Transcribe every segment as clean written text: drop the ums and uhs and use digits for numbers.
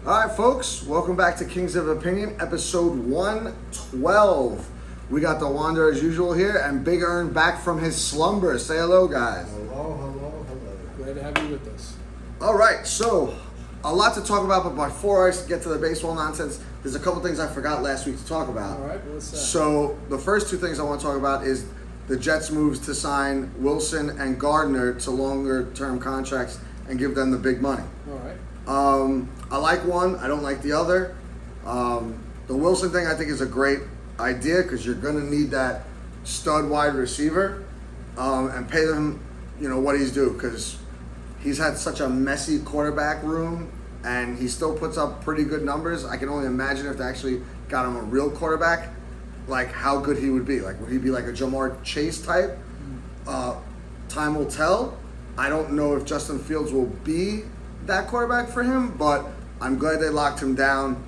All right, folks, welcome back to Kings of Opinion, episode 112. We got the Wander as usual here, and Big Earn back from his slumber. Say hello, guys. Hello. Glad to have you with us. All right, so a lot to talk about, but before I get to the baseball nonsense, there's a couple things I forgot last week to talk about. All right, what's that? So the first two things I want to talk about is the Jets' moves to sign Wilson and Gardner to longer-term contracts and give them the big money. All right. I like one. I don't like the other. The Wilson thing I think is a great idea because you're going to need that stud wide receiver and pay them, what he's due because he's had such a messy quarterback room and he still puts up pretty good numbers. I can only imagine if they actually got him a real quarterback, like how good he would be. Like, would he be like a Jamar Chase type? Time will tell. I don't know if Justin Fields will be that quarterback for him, but I'm glad they locked him down.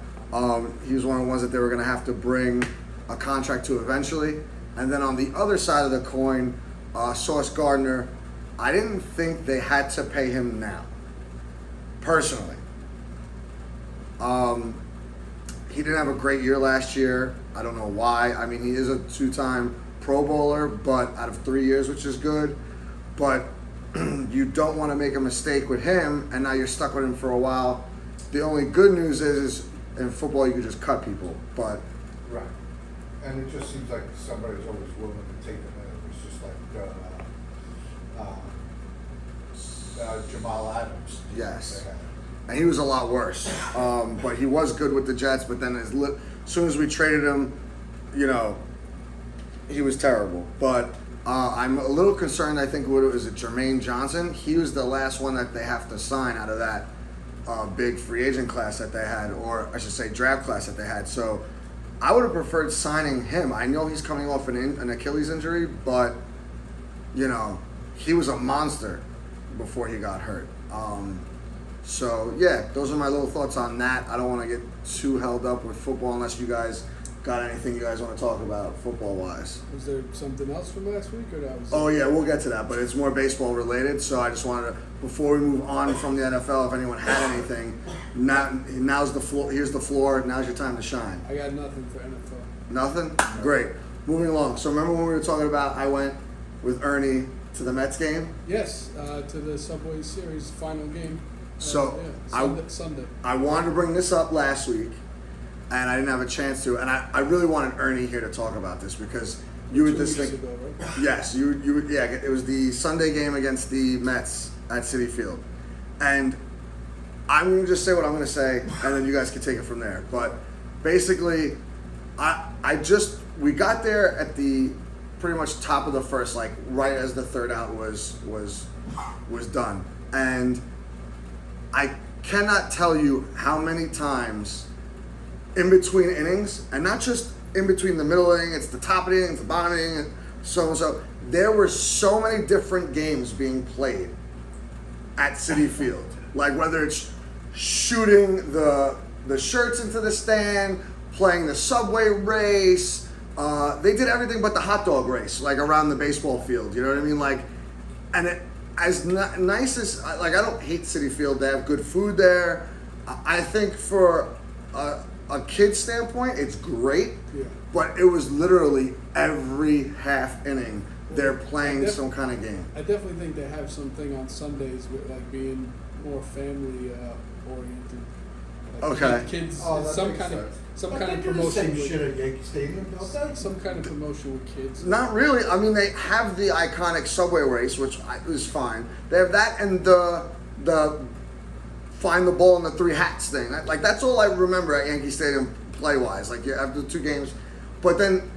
He was one of the ones that they were going to have to bring a contract to eventually. And then on the other side of the coin, Sauce Gardner, I didn't think they had to pay him now, personally. He didn't have a great year last year. I don't know why. I mean, he is a two-time Pro Bowler, but out of 3 years, which is good. But you don't want to make a mistake with him, and now you're stuck with him for a while. The only good news is in football you can just cut people, but Right. And it just seems like somebody's always willing to take them in. It was just like Jamal Adams. yes. And he was a lot worse. But he was good with the Jets, but then as soon as we traded him, he was terrible. But I'm a little concerned, I think, what was it, Jermaine Johnson? He was the last one that they have to sign out of that big free agent class that they had, or I should say draft class that they had. So I would have preferred signing him. I know he's coming off an Achilles injury, but, he was a monster before he got hurt. So, yeah, those are my little thoughts on that. I don't want to get too held up with football unless you guys got anything you guys want to talk about football-wise. Was there something else from last week, or that was? Oh yeah, we'll get to that, but it's more baseball related. So I just wanted to, before we move on from the NFL, if anyone had anything, now's the floor. Here's the floor. Now's your time to shine. I got nothing for NFL. Nothing? Great. Moving along. So remember when we were talking about I went with Ernie to the Mets game? Yes, to the Subway Series final game. So Sunday. I wanted to bring this up last week, and I didn't have a chance to. And I really wanted Ernie here to talk about this because you were this thing. Ago, right? Yes, yeah. It was the Sunday game against the Mets at Citi Field, and I'm gonna just say what I'm gonna say, and then you guys can take it from there. But basically, we got there at the pretty much top of the first, like right as the third out was done, and I cannot tell you how many times in between innings, and not just in between the middle inning, it's the top of the inning, it's the bottom of the inning, and so and so. There were so many different games being played at Citi Field. Like whether it's shooting the shirts into the stand, playing the subway race, they did everything but the hot dog race, like around the baseball field. You know what I mean? Like, and it, as nice as, like, I don't hate Citi Field. They have good food there. I think for a kid's standpoint, it's great. Yeah. But it was literally every half inning they're playing some kind of game. I definitely think they have something on Sundays with like being more family oriented. Like Okay. Kids, Oh, that some makes kind of sense. some But kind they of do the promotion. same with- shit at Yankee Stadium, don't they? Some kind of promotion with kids. Not really. I mean, they have the iconic subway race, which is fine. They have that and the find the ball in the three hats thing. Like that's all I remember at Yankee Stadium play wise. Like after the two games, but then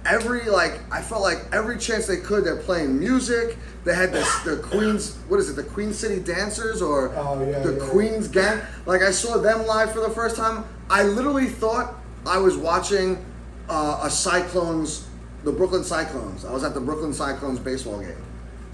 I felt like every chance they could, they're playing music. They had the Queens, what is it, the Queen City Dancers or the Queens Gang. Like I saw them live for the first time. I literally thought I was watching the Brooklyn Cyclones. I was at the Brooklyn Cyclones baseball game.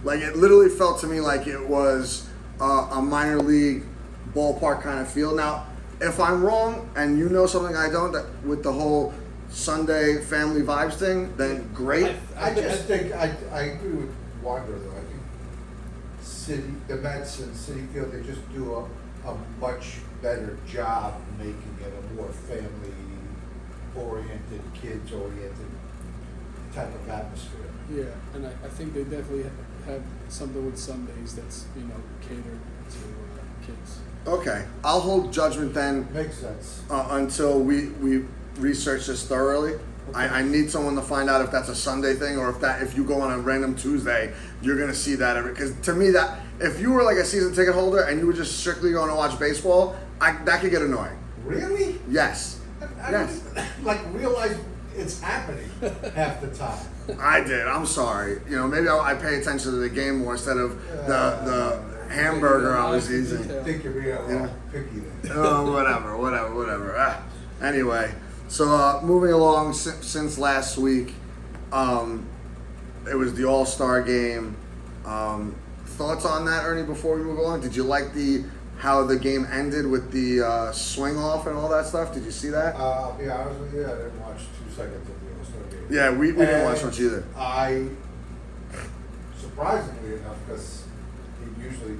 Like it literally felt to me like it was a minor league ballpark kind of feel. Now, if I'm wrong and you know something I don't, that with the whole Sunday family vibes thing, then great. I just think I agree with Wander though. I think the Mets and Citi Field, they just do a much better job making it a more family-oriented, kids-oriented type of atmosphere. Yeah, and I think they definitely have something with Sundays that's, catered to kids. Okay, I'll hold judgment then Makes sense. until we research this thoroughly. I need someone to find out if that's a Sunday thing or if you go on a random Tuesday, you're gonna see that because to me that if you were like a season ticket holder and you were just strictly going to watch baseball, that could get annoying. Really? Yes. I Yes. don't realize it's happening half the time. I did. I'm sorry. Maybe I pay attention to the game more instead of the hamburger I was eating. I think you're being a little picky then. Oh, whatever. Anyway, so moving along since last week, it was the All-Star game. Thoughts on that, Ernie? Before we move along, did you like how the game ended with the swing off and all that stuff? Did you see that? I'll be honest with you, I didn't watch 2 seconds of the All-Star game. Yeah, we didn't watch much either. I, surprisingly enough, because it usually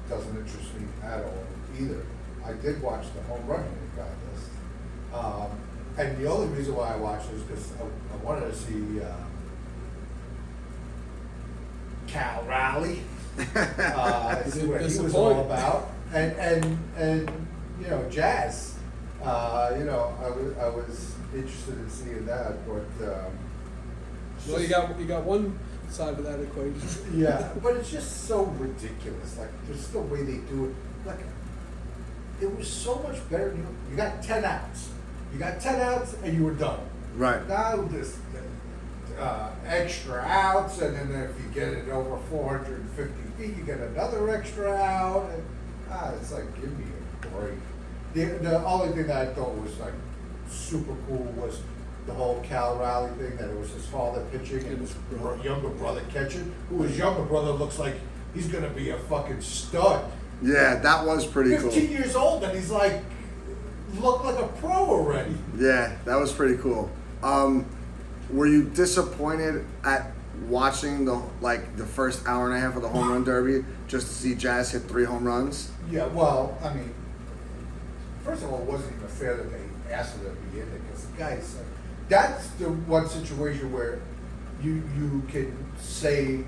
doesn't interest me at all either, I did watch the home run contest. And the only reason why I watched it was because I wanted to see Cal Raleigh, see what he was all about, and Jazz. I was interested in seeing that, but Well, you got one side of that equation. yeah, but it's just so ridiculous. Like, just the way they do it. Like, it was so much better. You got 10 outs. You got 10 outs, and you were done. Right. Now this extra outs, and then if you get it over 450 feet, you get another extra out. And, it's like, give me a break. The only thing that I thought was like super cool was the whole Cal Raleigh thing, that it was his father pitching and his younger brother catching, who his younger brother looks like he's going to be a fucking stud. Yeah, that was pretty cool. 15 years old, and he's like, looked like a pro already. Yeah, that was pretty cool. Were you disappointed at watching the first hour and a half of the home run derby just to see Jazz hit 3 home runs? Yeah, well, I mean, first of all, it wasn't even fair that they asked him to be in it, because the guy's like, that's the one situation where you can say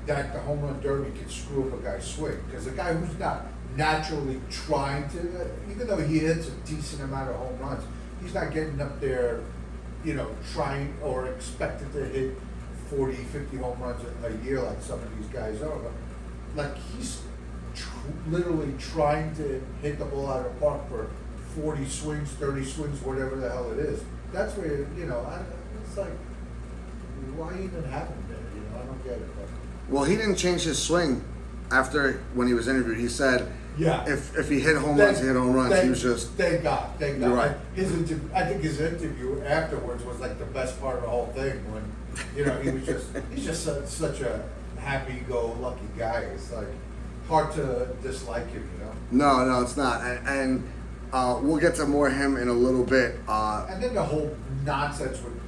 that the home run derby can screw up a guy's swing, because a guy who's not naturally trying to, even though he hits a decent amount of home runs, he's not getting up there, trying or expected to hit 40, 50 home runs a year like some of these guys are. But like, he's literally trying to hit the ball out of the park for 40 swings, 30 swings, whatever the hell it is. That's where, it's like, why even have him there? I don't get it. But. Well, he didn't change his swing when he was interviewed. He said, yeah, if he hit home runs, he hit home runs. He was just. Thank God. You're right. I think his interview afterwards was like the best part of the whole thing. When he's just such a happy-go-lucky guy. It's like hard to dislike him. No, it's not. And we'll get to more him in a little bit. And then the whole nonsense with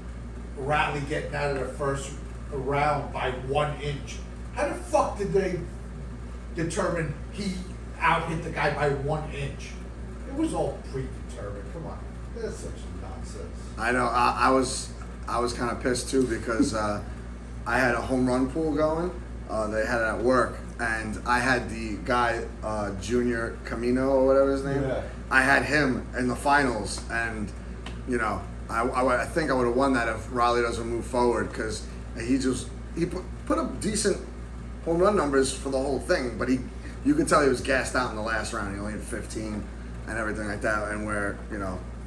Raleigh getting out of the first round by 1 inch. How the fuck did they determine he out-hit the guy by 1 inch? It was all predetermined. Come on, that's such nonsense. I know. I was kind of pissed too because I had a home run pool going. They had it at work, and I had the guy Junior Camino or whatever his name. Yeah. I had him in the finals, and I think I would have won that if Raleigh doesn't move forward, because he put up decent home run numbers for the whole thing, but you could tell he was gassed out in the last round. He only had 15 and everything like that, and where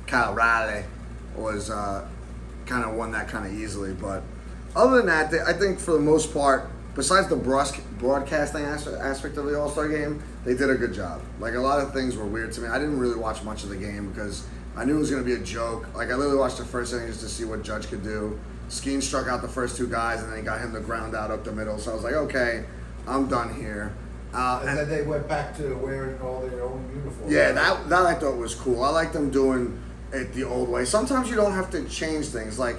Cal Raleigh was kind of won that kind of easily. But other than that, I think for the most part, besides the broadcasting aspect of the All-Star game, they did a good job. Like, a lot of things were weird to me. I didn't really watch much of the game because I knew it was going to be a joke. Like, I literally watched the first inning just to see what Judge could do. Skeen struck out the first 2 guys, and then he got him to ground out up the middle. So I was like, okay, I'm done here. And then they went back to wearing all their own uniforms. Yeah, that I thought was cool. I like them doing it the old way. Sometimes you don't have to change things. Like,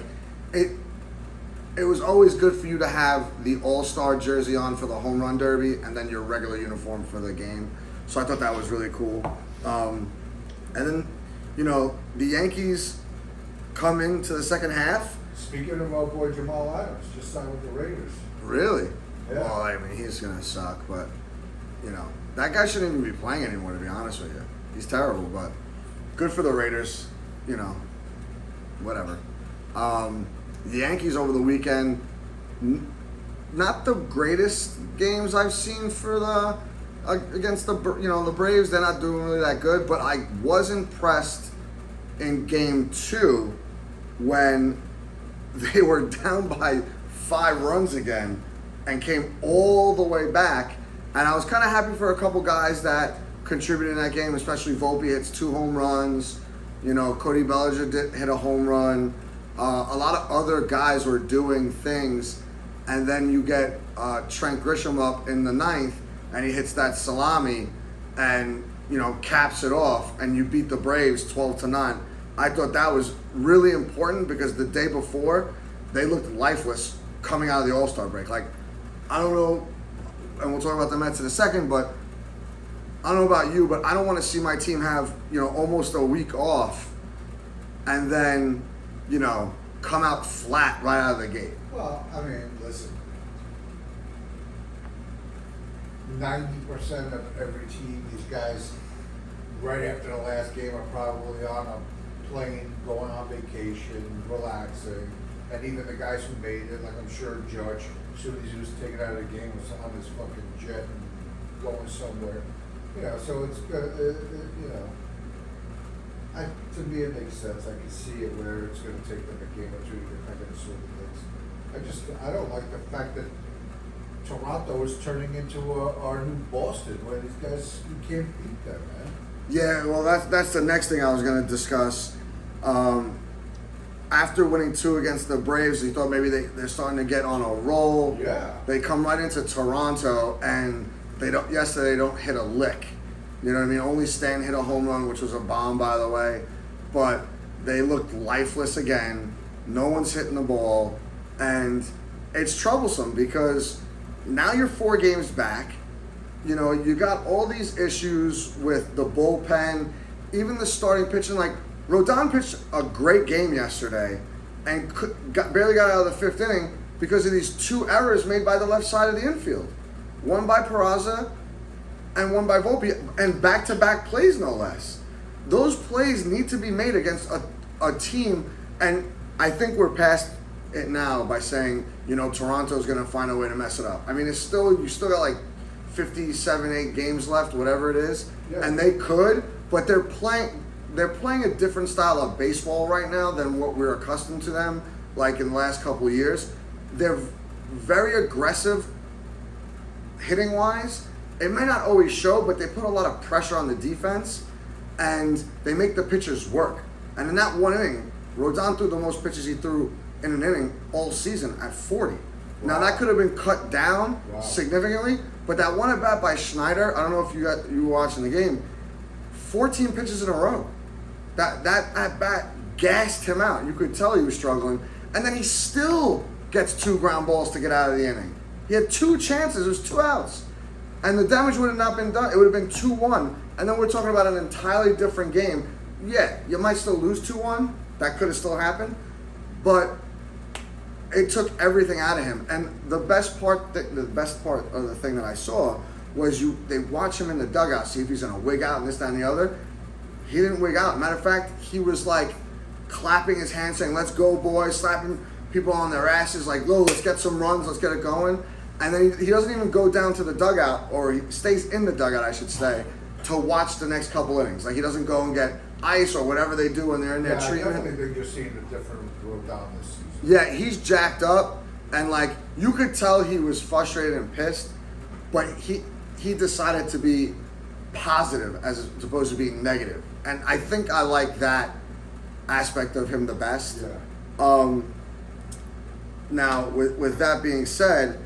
it was always good for you to have the All-Star jersey on for the home run derby and then your regular uniform for the game. So I thought that was really cool. And then, the Yankees come into the second half. Speaking of our boy Jamal Adams, just signed with the Raiders. Really? Yeah. Well, I mean, he's going to suck, but, that guy shouldn't even be playing anymore, to be honest with you. He's terrible, but good for the Raiders, whatever. The Yankees over the weekend, not the greatest games I've seen for against the Braves. They're not doing really that good, but I was impressed in Game 2 when they were down by 5 runs again and came all the way back. And I was kind of happy for a couple guys that contributed in that game, especially Volpe hits 2 home runs. Cody Bellinger hit a home run. A lot of other guys were doing things. And then you get Trent Grisham up in the 9th, and he hits that salami and, caps it off, and you beat the Braves 12-9. I thought that was really important because the day before, they looked lifeless coming out of the All-Star break. Like, I don't know, and we'll talk about the Mets in a second, but I don't know about you, but I don't want to see my team have, almost a week off and then, come out flat right out of the gate. Well, I mean, listen. 90% of every team, these guys, right after the last game, are probably on a plane, going on vacation, relaxing. And even the guys who made it, like I'm sure Judge, as soon as he was taken out of the game, was on his fucking jet and going somewhere. So it's good, to me it makes sense. I can see it where it's going to take them a game or two to get back into sort of things. I don't like the fact that Toronto is turning into our new Boston, where these guys, you can't beat them, man. Yeah, well, that's the next thing I was going to discuss. After winning 2 against the Braves, you thought maybe they're starting to get on a roll. Yeah. They come right into Toronto, and yesterday they don't hit a lick. You know what I mean? Only Stan hit a home run, which was a bomb, by the way. But they looked lifeless again. No one's hitting the ball. And it's troublesome because now you're 4 games back. You got all these issues with the bullpen, even the starting pitching. Like, Rodon pitched a great game yesterday and barely got out of the 5th inning because of these 2 errors made by the left side of the infield. One by Peraza and one by Volpe, and back-to-back plays, no less. Those plays need to be made against a team, and I think we're past it now by saying, Toronto's going to find a way to mess it up. I mean, you still got like 57, 8 games left, whatever it is, and they could, but they're playing a different style of baseball right now than what we're accustomed to them, like in the last couple of years. They're very aggressive hitting-wise. It may not always show, but they put a lot of pressure on the defense, and they make the pitchers work. And in that 1 inning, Rodon threw the most pitches he threw in an inning all season at 40. Wow. Now, that could have been cut down significantly, but that one at-bat by Schneider, I don't know if you were watching the game, 14 pitches in a row. That at-bat gassed him out. You could tell he was struggling. And then he still gets 2 ground balls to get out of the inning. He had 2 chances. It was 2 outs. And the damage would have not been done. It would have been 2-1. And then we're talking about an entirely different game. Yeah, you might still lose 2-1. That could have still happened. But it took everything out of him. And the best part of the thing that I saw was they watch him in the dugout, see if he's going to wig out and this, that, and the other. He didn't wig out. Matter of fact, he was like clapping his hands saying, "Let's go, boys," slapping people on their asses like, "Look, let's get some runs, let's get it going." And then he doesn't even go down to the dugout, or he stays in the dugout, I should say, to watch the next couple innings. Like, he doesn't go and get ice or whatever they do when they're in their treatment. I definitely think you're seeing a different Rodon this season. Yeah, he's jacked up, and like you could tell he was frustrated and pissed, but he decided to be positive as opposed to being negative. And I think I like that aspect of him the best. Yeah. Now, with that being said,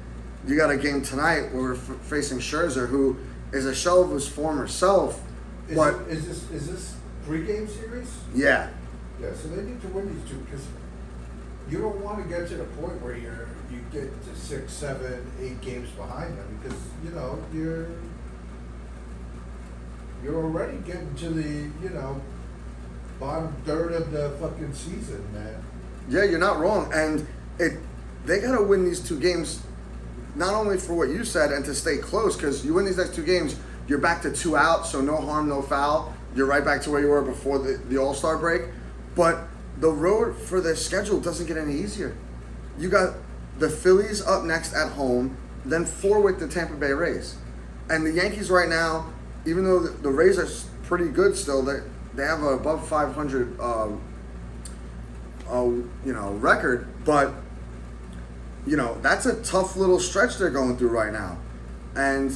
you got a game tonight where we're facing Scherzer, who is a shell of his former self. Is this 3-game series? Yeah. Yeah. So they need to win these 2 because you don't want to get to the point where you get to 6, 7, 8 games behind them because you're you're already getting to the, bottom third of the fucking season, man. Yeah, you're not wrong. And they got to win these two games, not only for what you said and to stay close, because you win these next two games, you're back to 2 out, so no harm, no foul. You're right back to where you were before the All-Star break. But the road for their schedule doesn't get any easier. You got the Phillies up next at home, then 4 with the Tampa Bay Rays. And the Yankees right now, even though the Rays are pretty good still, they have an above 500 record, but that's a tough little stretch they're going through right now. And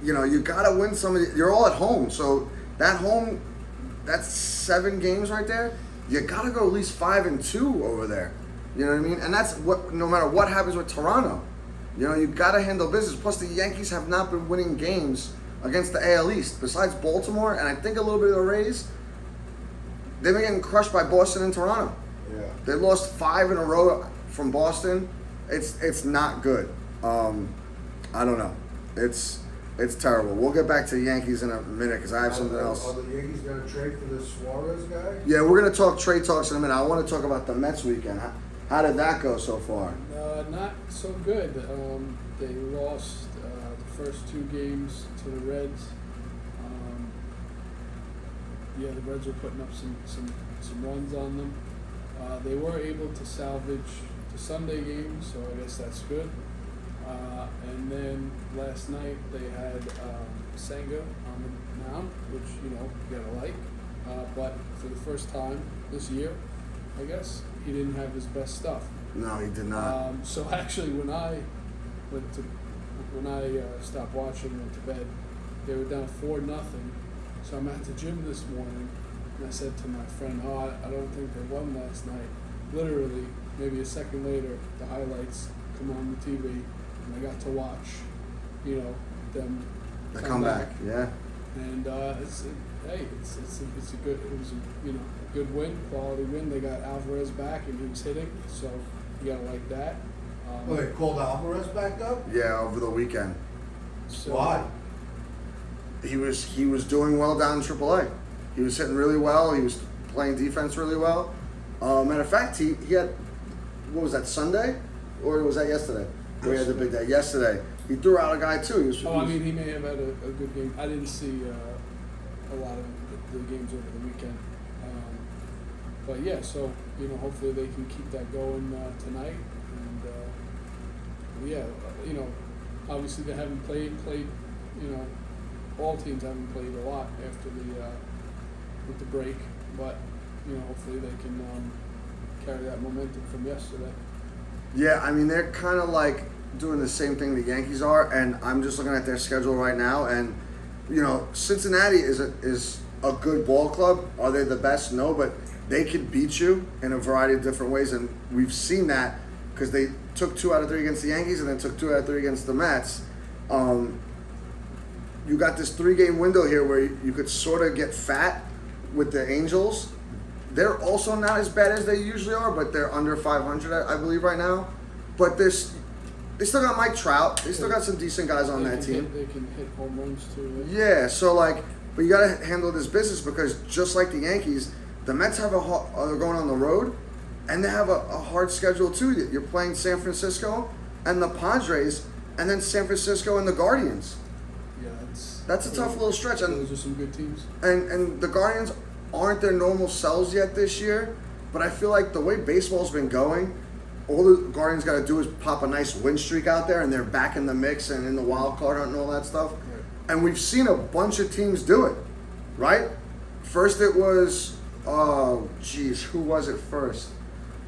you got to win some of you're all at home, so that's 7 games right there. You got to go at least 5-2 over there. You know what I mean? And that's what, no matter what happens with Toronto, you got to handle business. Plus, the Yankees have not been winning games against the AL East. Besides Baltimore, and I think a little bit of the Rays, they've been getting crushed by Boston and Toronto. Yeah. They lost 5 in a row from Boston. It's not good. I don't know. It's terrible. We'll get back to the Yankees in a minute because I have something else. Are the Yankees going to trade for this Suarez guy? Yeah, we're going to talk trade talks in a minute. I want to talk about the Mets weekend. How did that go so far? Not so good. They lost the first 2 games to the Reds. The Reds were putting up some runs on them. They were able to salvage the Sunday game, so I guess that's good. And then last night they had Senga on the mound, which you gotta like. But for the first time this year, I guess he didn't have his best stuff. No, he did not. So actually, when I stopped watching and went to bed, they were down 4-0. So I'm at the gym this morning, and I said to my friend, I don't think they won last night. Literally, maybe a second later, the highlights come on the TV, and I got to watch, them come back. Yeah. And it was a good win, quality win. They got Alvarez back, and he was hitting, so you gotta like that. They called Alvarez back up? Yeah, over the weekend. So, Why? He was doing well down in AAA. He was hitting really well. He was playing defense really well. Matter of fact, he had, what was that, Sunday? Or was that yesterday? Where he had the big day. Yesterday. He threw out a guy too. He may have had a good game. I didn't see a lot of the games over the weekend. But yeah, so, hopefully they can keep that going tonight. And obviously they haven't played, all teams haven't played a lot after with the break, but hopefully they can carry that momentum from yesterday. Yeah, I mean they're kind of like doing the same thing the Yankees are, and I'm just looking at their schedule right now, and Cincinnati is a good ball club. Are they the best? No, but they could beat you in a variety of different ways, and we've seen that because they took 2 out of 3 against the Yankees and then took 2 out of 3 against the Mets. You got this 3-game window here where you could sort of get fat with the Angels. They're also not as bad as they usually are, but they're under 500, I believe, right now. But they still got Mike Trout. They still got some decent guys on that team. They can hit home runs too. Yeah, so but you got to handle this business because just like the Yankees, the Mets are going on the road, and they have a hard schedule too. You're playing San Francisco and the Padres, and then San Francisco and the Guardians. Yeah, that's a tough little stretch. And those are some good teams. And the Guardians aren't their normal selves yet this year, but I feel like the way baseball's been going, all the Guardians got to do is pop a nice win streak out there, and they're back in the mix and in the wild card hunt and all that stuff. Right. And we've seen a bunch of teams do it, right? First it was, who was it first?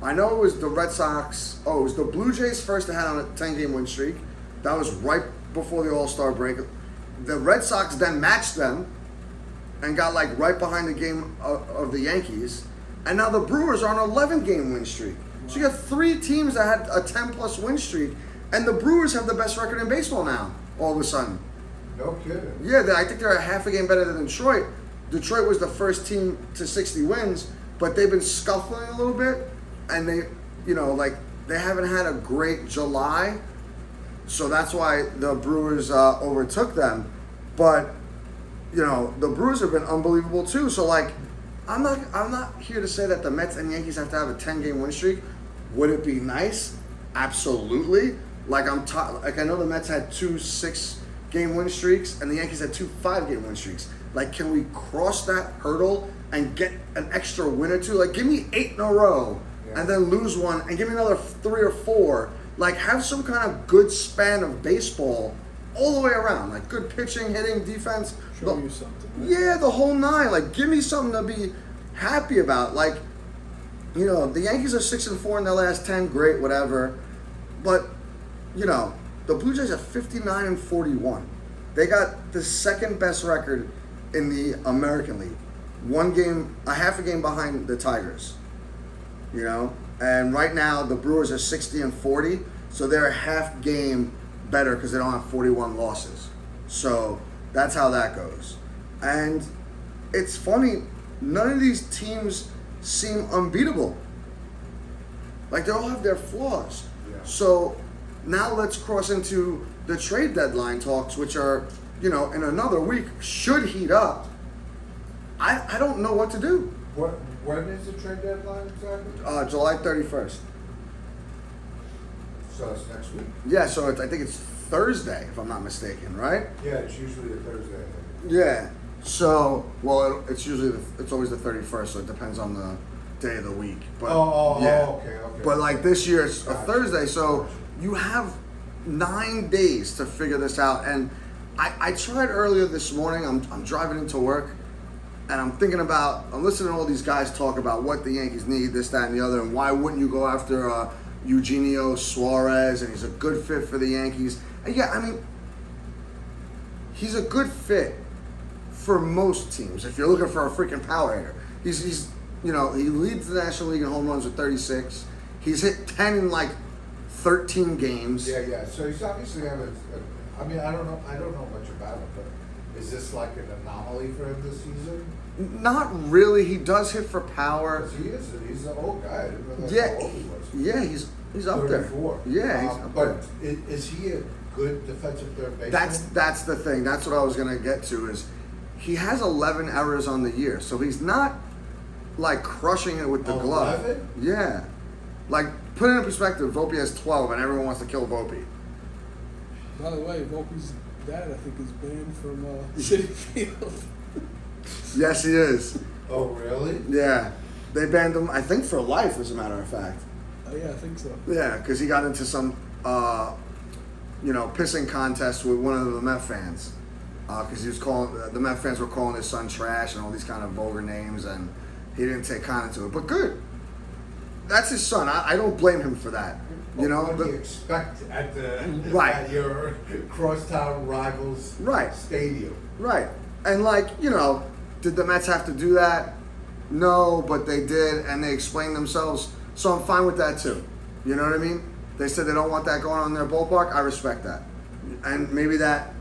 I know it was the Red Sox. Oh, it was the Blue Jays first that had on a 10-game win streak. That was right before the All-Star break. The Red Sox then matched them and got right behind the game of the Yankees. And now the Brewers are on an 11-game win streak. So you got 3 teams that had a 10-plus win streak, and the Brewers have the best record in baseball now, all of a sudden. No kidding. Yeah, I think they're a half a game better than Detroit. Detroit was the first team to 60 wins, but they've been scuffling a little bit, and they haven't had a great July, so that's why the Brewers overtook them. But you know, the Brewers have been unbelievable too. So like, I'm not here to say that the Mets and Yankees have to have a 10-game win streak. Would it be nice? Absolutely. Like I know the Mets had 2 6-game win streaks and the Yankees had 2 5-game win streaks. Like, can we cross that hurdle and get an extra win or 2? Like, give me 8 in a row and then lose one and give me another 3 or 4. Like, have some kind of good span of baseball all the way around. Like, good pitching, hitting, defense. Show you something. Right? Yeah, the whole 9. Like, give me something to be happy about. Like, you know, the Yankees are 6-4 in their last 10. Great, whatever. But, you know, the Blue Jays are 59-41. They got the second best record in the American League. Half a game behind the Tigers. You know? And right now, the Brewers are 60-40. So they're a half game better because they don't have 41 losses. So that's how that goes. And it's funny, none of these teams seem unbeatable. Like, they all have their flaws. Yeah. So now let's cross into the trade deadline talks, which are, you know, in another week, should heat up. I don't know what to do. When is the trade deadline exactly? July 31st. So it's next week? Yeah, so I think it's Thursday, if I'm not mistaken, right? Yeah, it's usually a Thursday, I think. Yeah. So, well, it's always the 31st, so it depends on the day of the week. But Okay. But like this year, it's a Gotcha. Thursday, so you have 9 days to figure this out. And I tried earlier this morning. I'm driving into work, and I'm listening to all these guys talk about what the Yankees need, this, that, and the other, and why wouldn't you go after Eugenio Suarez, and he's a good fit for the Yankees. And yeah, I mean, he's a good fit for most teams. If you're looking for a freaking power hitter, he's you know, he leads the National League in home runs with 36. He's hit 10 in like 13 games. Yeah. So he's obviously having. I mean, I don't know much about him, but is this like an anomaly for him this season? Not really. He does hit for power. 'Cause he's an old guy. I didn't realize Yeah, how old he was. yeah, he's up there. 34. Yeah, he's up there. But is he a good defensive third baseman? That's the thing. That's what I was gonna get to. Is he has 11 errors on the year, so he's not like crushing it with the glove. 11? Yeah, like put it in perspective. Volpe has 12, and everyone wants to kill Volpe. By the way, Volpe's dad, I think, is banned from City Field. Yes, he is. Oh, really? Yeah, they banned him. I think for life, as a matter of fact. Oh yeah, I think so. Yeah, because he got into some, pissing contest with one of the Met fans. Because he was the Met fans were calling his son trash and all these kind of vulgar names, and he didn't take kindly to it. But good. That's his son. I don't blame him for that. You know? What do you expect at Right. at your crosstown rivals Right. stadium? Right. And did the Mets have to do that? No, but they did, and they explained themselves. So I'm fine with that too. You know what I mean? They said they don't want that going on in their ballpark. I respect that. And maybe that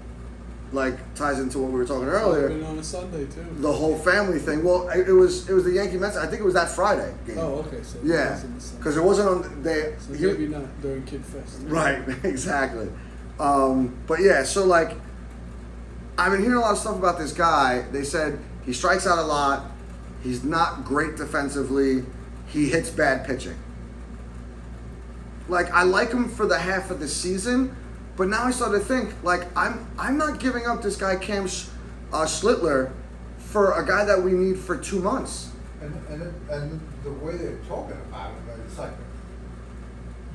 ties into what we were talking earlier. Been on a Sunday too. The whole family thing. Well, it was the Yankee Mets. I think it was that Friday game. Oh, okay. So Yeah, because it wasn't on. So maybe not during Kid Fest. Right, exactly. But yeah, so I've been hearing a lot of stuff about this guy. They said he strikes out a lot. He's not great defensively. He hits bad pitching. I like him for the half of the season, but now I started to think I'm not giving up this guy Cam Schlittler for a guy that we need for 2 months. And the way they're talking about him, it's like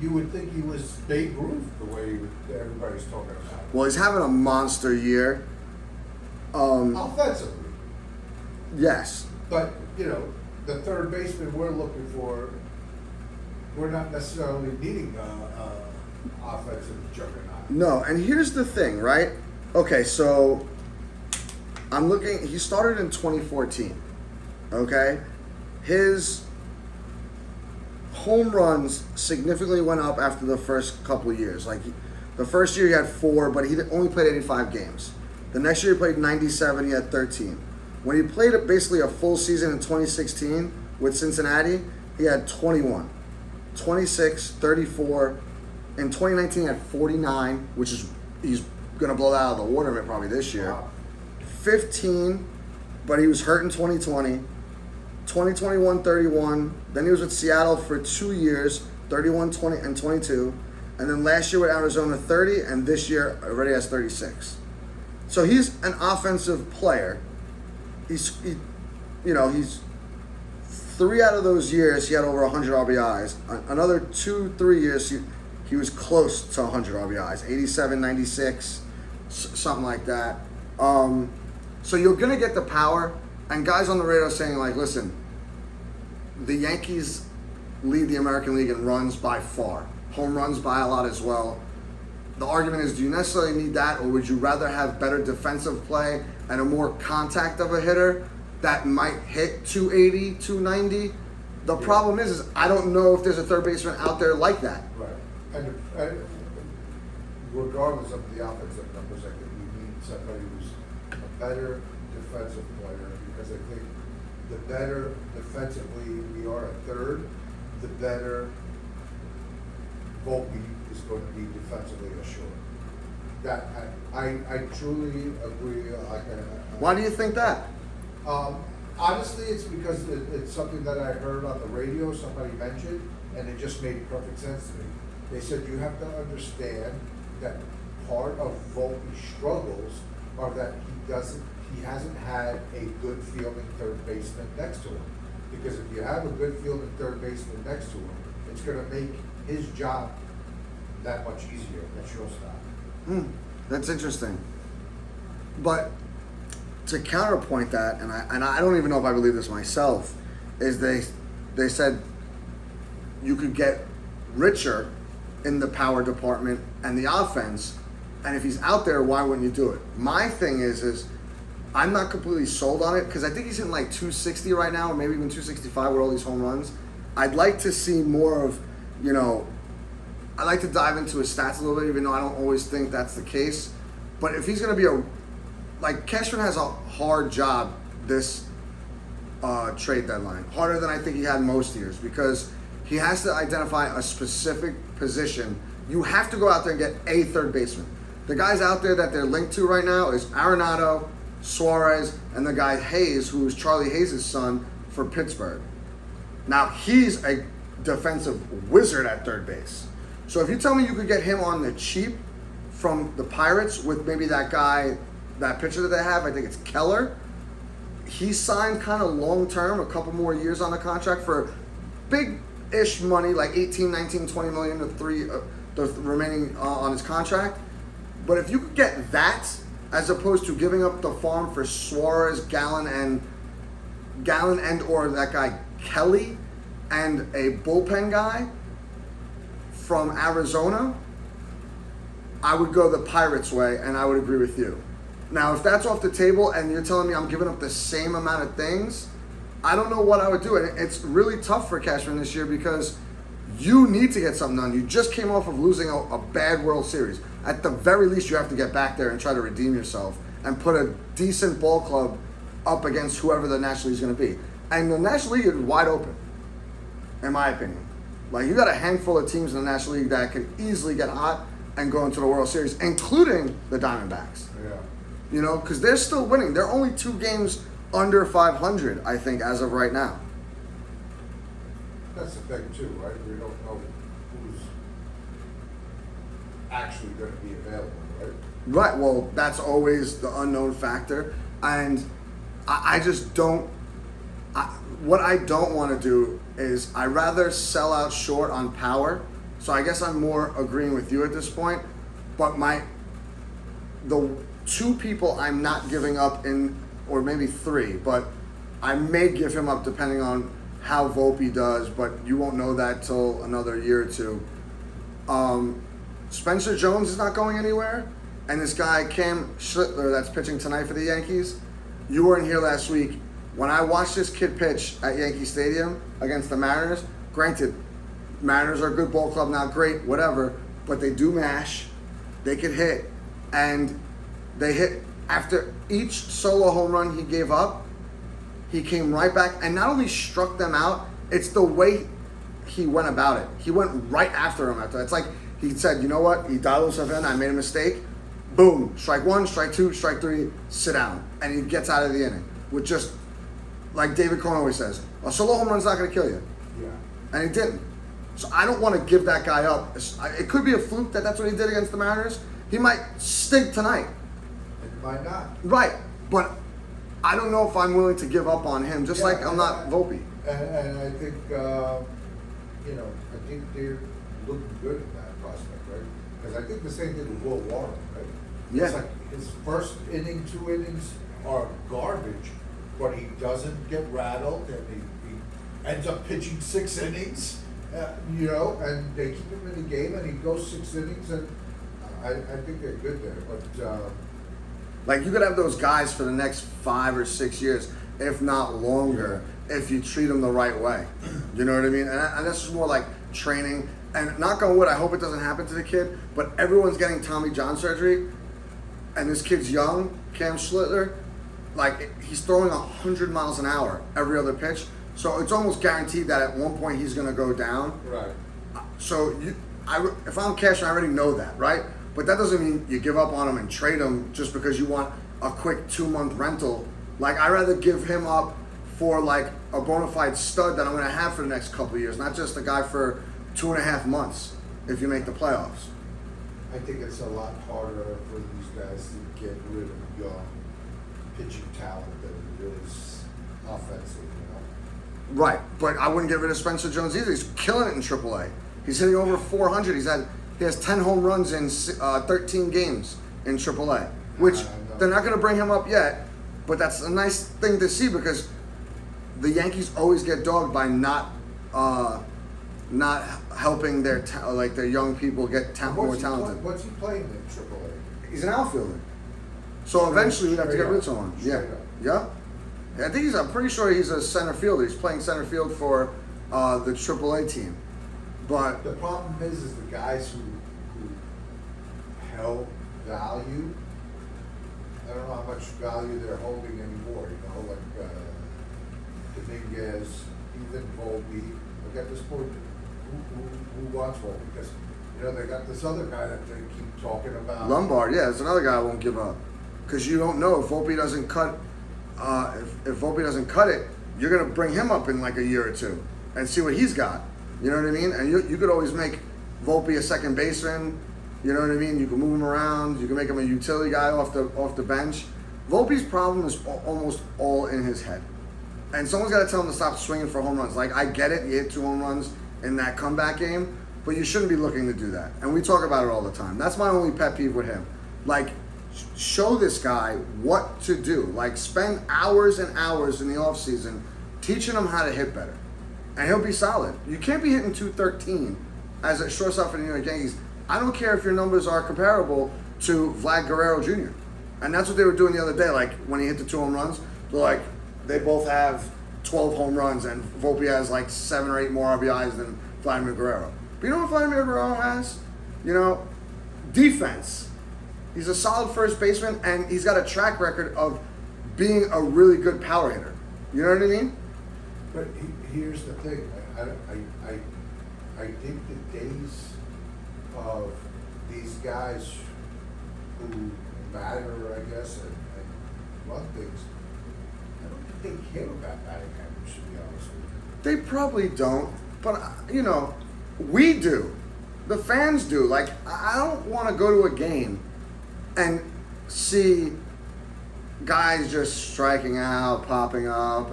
you would think he was Babe Ruth the way everybody's talking about him. Well, he's having a monster year. Offensively. Yes. But, the third baseman we're looking for, we're not necessarily needing offensive juggernaut. No, and here's the thing, right? Okay, so I'm looking. He started in 2014. Okay, his home runs significantly went up after the first couple of years. The first year he had 4, but he only played 85 games. The next year he played 97. He had 13. When he played basically a full season in 2016 with Cincinnati, he had 21, 26, 34. In 2019, he had 49, which is he's going to blow that out of the water probably this year. Wow. 15, but he was hurt in 2020. 2021, 31. Then he was with Seattle for 2 years, 31, 20, and 22. And then last year with Arizona, 30, and this year already has 36. So he's an offensive player. He's 3 out of those years he had over 100 RBIs. Another 2-3 years he was close to 100 RBIs, 87, 96, something like that. So you're gonna get the power, and guys on the radio saying like, listen, the Yankees lead the American League in runs by far, home runs by a lot as well. The argument is, do you necessarily need that, or would you rather have better defensive play and a more contact of a hitter that might hit 280, 290? The problem is I don't know if there's a third baseman out there like that. Right. And regardless of the offensive numbers, I think we need somebody who's a better defensive player, because I think the better defensively we are at third, the better Volpe is going to be defensively assured. That I truly agree. Why do you think that? Honestly, it's because it's something that I heard on the radio, somebody mentioned, and it just made perfect sense to me. They said you have to understand that part of Volpe's struggles are that he hasn't had a good fielding third baseman next to him. Because if you have a good fielding third baseman next to him, it's going to make his job that much easier at shortstop. That's interesting. But to counterpoint that, and I don't even know if I believe this myself, is they said you could get richer in the power department and the offense, and if he's out there, why wouldn't you do it? My thing is I'm not completely sold on it, because I think he's in like 260 right now, or maybe even 265 with all these home runs. I'd like to see more of, I like to dive into his stats a little bit, even though I don't always think that's the case. But if he's going to be Cashman has a hard job this trade deadline, harder than I think he had most years, because he has to identify a specific position. You have to go out there and get a third baseman. The guys out there that they're linked to right now is Arenado, Suarez, and the guy Hayes, who is Charlie Hayes' son for Pittsburgh. Now, he's a defensive wizard at third base. So if you tell me you could get him on the cheap from the Pirates with maybe that guy, that pitcher that they have, I think it's Keller. He signed kind of long-term, a couple more years on the contract for big-ish money, like 18, 19, 20 million, the remaining on his contract. But if you could get that, as opposed to giving up the farm for Suarez, Gallen and or that guy Kelly, and a bullpen guy from Arizona, I would go the Pirates way, and I would agree with you. Now, if that's off the table and you're telling me I'm giving up the same amount of things, I don't know what I would do. And it's really tough for Cashman this year, because you need to get something done. You just came off of losing a bad World Series. At the very least, you have to get back there and try to redeem yourself and put a decent ball club up against whoever the National League is going to be. And the National League is wide open, in my opinion. Like, you got a handful of teams in the National League that can easily get hot and go into the World Series, including the Diamondbacks. Yeah. Because they're still winning. They're only 2 games under 500, I think, as of right now. That's the thing too, right? We don't know who's actually going to be available, right? Right. Well, that's always the unknown factor, and I just don't. What I don't want to do is I rather sell out short on power. So I guess I'm more agreeing with you at this point. But the 2 people I'm not giving up in, or maybe 3, but I may give him up depending on how Volpe does, but you won't know that till another year or 2. Spencer Jones is not going anywhere, and this guy Cam Schlittler that's pitching tonight for the Yankees. You weren't here last week. When I watched this kid pitch at Yankee Stadium against the Mariners, granted, Mariners are a good ball club, not great, whatever, but they do mash. They could hit, and they hit after each solo home run he gave up. He came right back and not only struck them out, it's the way he went about it. He went right after him after. It's like he said, you know what? He dialed himself in. I made a mistake. boom, strike one, strike two, strike three, sit down, and he gets out of the inning with just like David Cohn always says, a solo home run's not going to kill you, Yeah. and he didn't. So I don't want to give that guy up. It could be a fluke that's what he did against the Mariners. He might stink tonight. It might not. Right, but I don't know if I'm willing to give up on him, just Yeah, like I'm not Volpe. And I think, I think they're looking good in that prospect, right? Because I think the same thing with Will Warren, right? Yeah. It's like his first inning, 2 innings are garbage, but he doesn't get rattled and he ends up pitching 6 innings, and they keep him in the game and he goes 6 innings and I think they're good there, but, Like you could have those guys for the next 5 or 6 years, if not longer, if you treat them the right way. You know what I mean? And this is more like training. And knock on wood, I hope it doesn't happen to the kid. But everyone's getting Tommy John surgery, and this kid's young, Cam Schlittler. Like he's throwing 100 miles an hour every other pitch, so it's almost guaranteed that at one point he's going to go down. right. So if I'm Cash, I already know that, right? But that doesn't mean you give up on him and trade him just because you want a quick 2-month rental. Like I'd rather give him up for like a bona fide stud that I'm going to have for the next couple of years, not just a guy for 2.5 months if you make the playoffs. I think it's a lot harder for these guys to get rid of young pitching talent than it is offensive, Right, but I wouldn't get rid of Spencer Jones either. He's killing it in AAA. He's hitting over 400. He has 10 home runs in 13 games in AAA, which they're not going to bring him up yet. But that's a nice thing to see because the Yankees always get dogged by not helping their young people get more talented. What's he playing in AAA? He's an outfielder, so eventually we'd have to get rid of someone. Yeah, yeah. I'm pretty sure he's a center fielder. He's playing center field for the AAA team. But The problem is the guys who held value, I don't know how much value they're holding anymore, like Dominguez, even Volpe. Like at this point, who wants Volpe? Because, they got this other guy that they keep talking about. Lombard, yeah, it's another guy I won't give up. Because you don't know if Volpe doesn't cut, if Volpe doesn't cut it, you're going to bring him up in like a year or two and see what he's got. You know what I mean? And you could always make Volpe a second baseman. You know what I mean? You can move him around. You can make him a utility guy off the bench. Volpe's problem is almost all in his head. And someone's got to tell him to stop swinging for home runs. Like, I get it. You hit 2 home runs in that comeback game, but you shouldn't be looking to do that. And we talk about it all the time. That's my only pet peeve with him. Like, show this guy what to do. Like, spend hours and hours in the offseason teaching him how to hit better. And he'll be solid. You can't be hitting 213 as a shortstop for the New York Yankees. I don't care if your numbers are comparable to Vlad Guerrero Jr. And that's what they were doing the other day. Like, when he hit the 2 home runs, they're like, they both have 12 home runs, and Volpe has like 7 or 8 more RBIs than Vladimir Guerrero. But you know what Vladimir Guerrero has? Defense. He's a solid first baseman, and he's got a track record of being a really good power hitter. You know what I mean? But here's the thing. I think the days of these guys who matter, I guess, and run things, I don't think they care about batting average, to be honest with you. They probably don't, but we do. The fans do. Like, I don't want to go to a game and see guys just striking out, popping up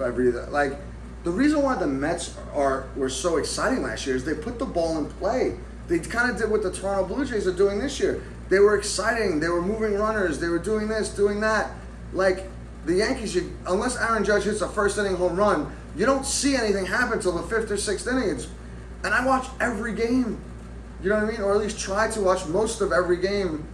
like. The reason why the Mets were so exciting last year is they put the ball in play. They kind of did what the Toronto Blue Jays are doing this year. They were exciting. They were moving runners. They were doing this, doing that. Like the Yankees, unless Aaron Judge hits a first inning home run, you don't see anything happen till the 5th or 6th inning. And I watch every game. You know what I mean? Or at least try to watch most of every game.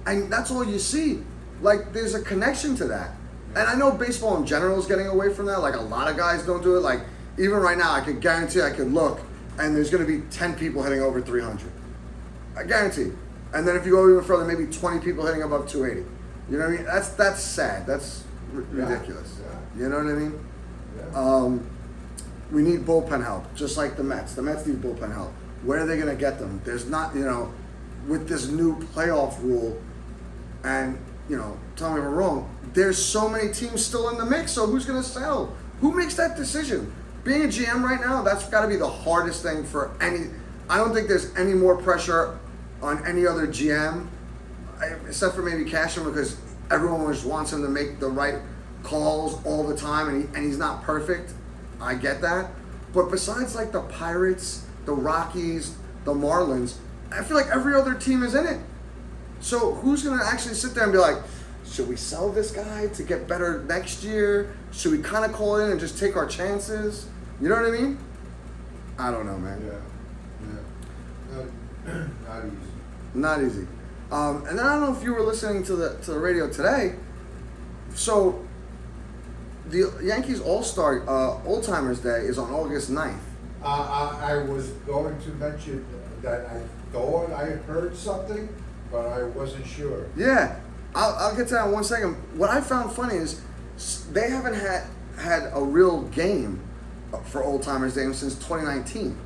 And that's all you see. Like, there's a connection to that. And I know baseball in general is getting away from that. Like, a lot of guys don't do it. Like, even right now, I could guarantee I could look, and there's going to be 10 people hitting over 300. I guarantee. And then if you go even further, maybe 20 people hitting above 280. You know what I mean? That's sad. That's ridiculous. Yeah. You know what I mean? Yeah. We need bullpen help, just like the Mets. The Mets need bullpen help. Where are they going to get them? There's not, with this new playoff rule, And, you know, tell me if I'm wrong, there's so many teams still in the mix, so who's going to sell? Who makes that decision? Being a GM right now, that's got to be the hardest thing for any. I don't think there's any more pressure on any other GM, except for maybe Cashman, because everyone just wants him to make the right calls all the time, and he's not perfect. I get that. But besides like the Pirates, the Rockies, the Marlins, I feel like every other team is in it. So who's going to actually sit there and be like, should we sell this guy to get better next year? Should we kind of call it in and just take our chances? You know what I mean? I don't know, man. Yeah. Not easy. Not easy. And then I don't know if you were listening to the radio today. So the Yankees All-Star Old Timers Day is on August 9th. I was going to mention that I thought I heard something, but I wasn't sure. Yeah, I'll get to that in 1 second. What I found funny is they haven't had a real game for Old Timers Day since 2019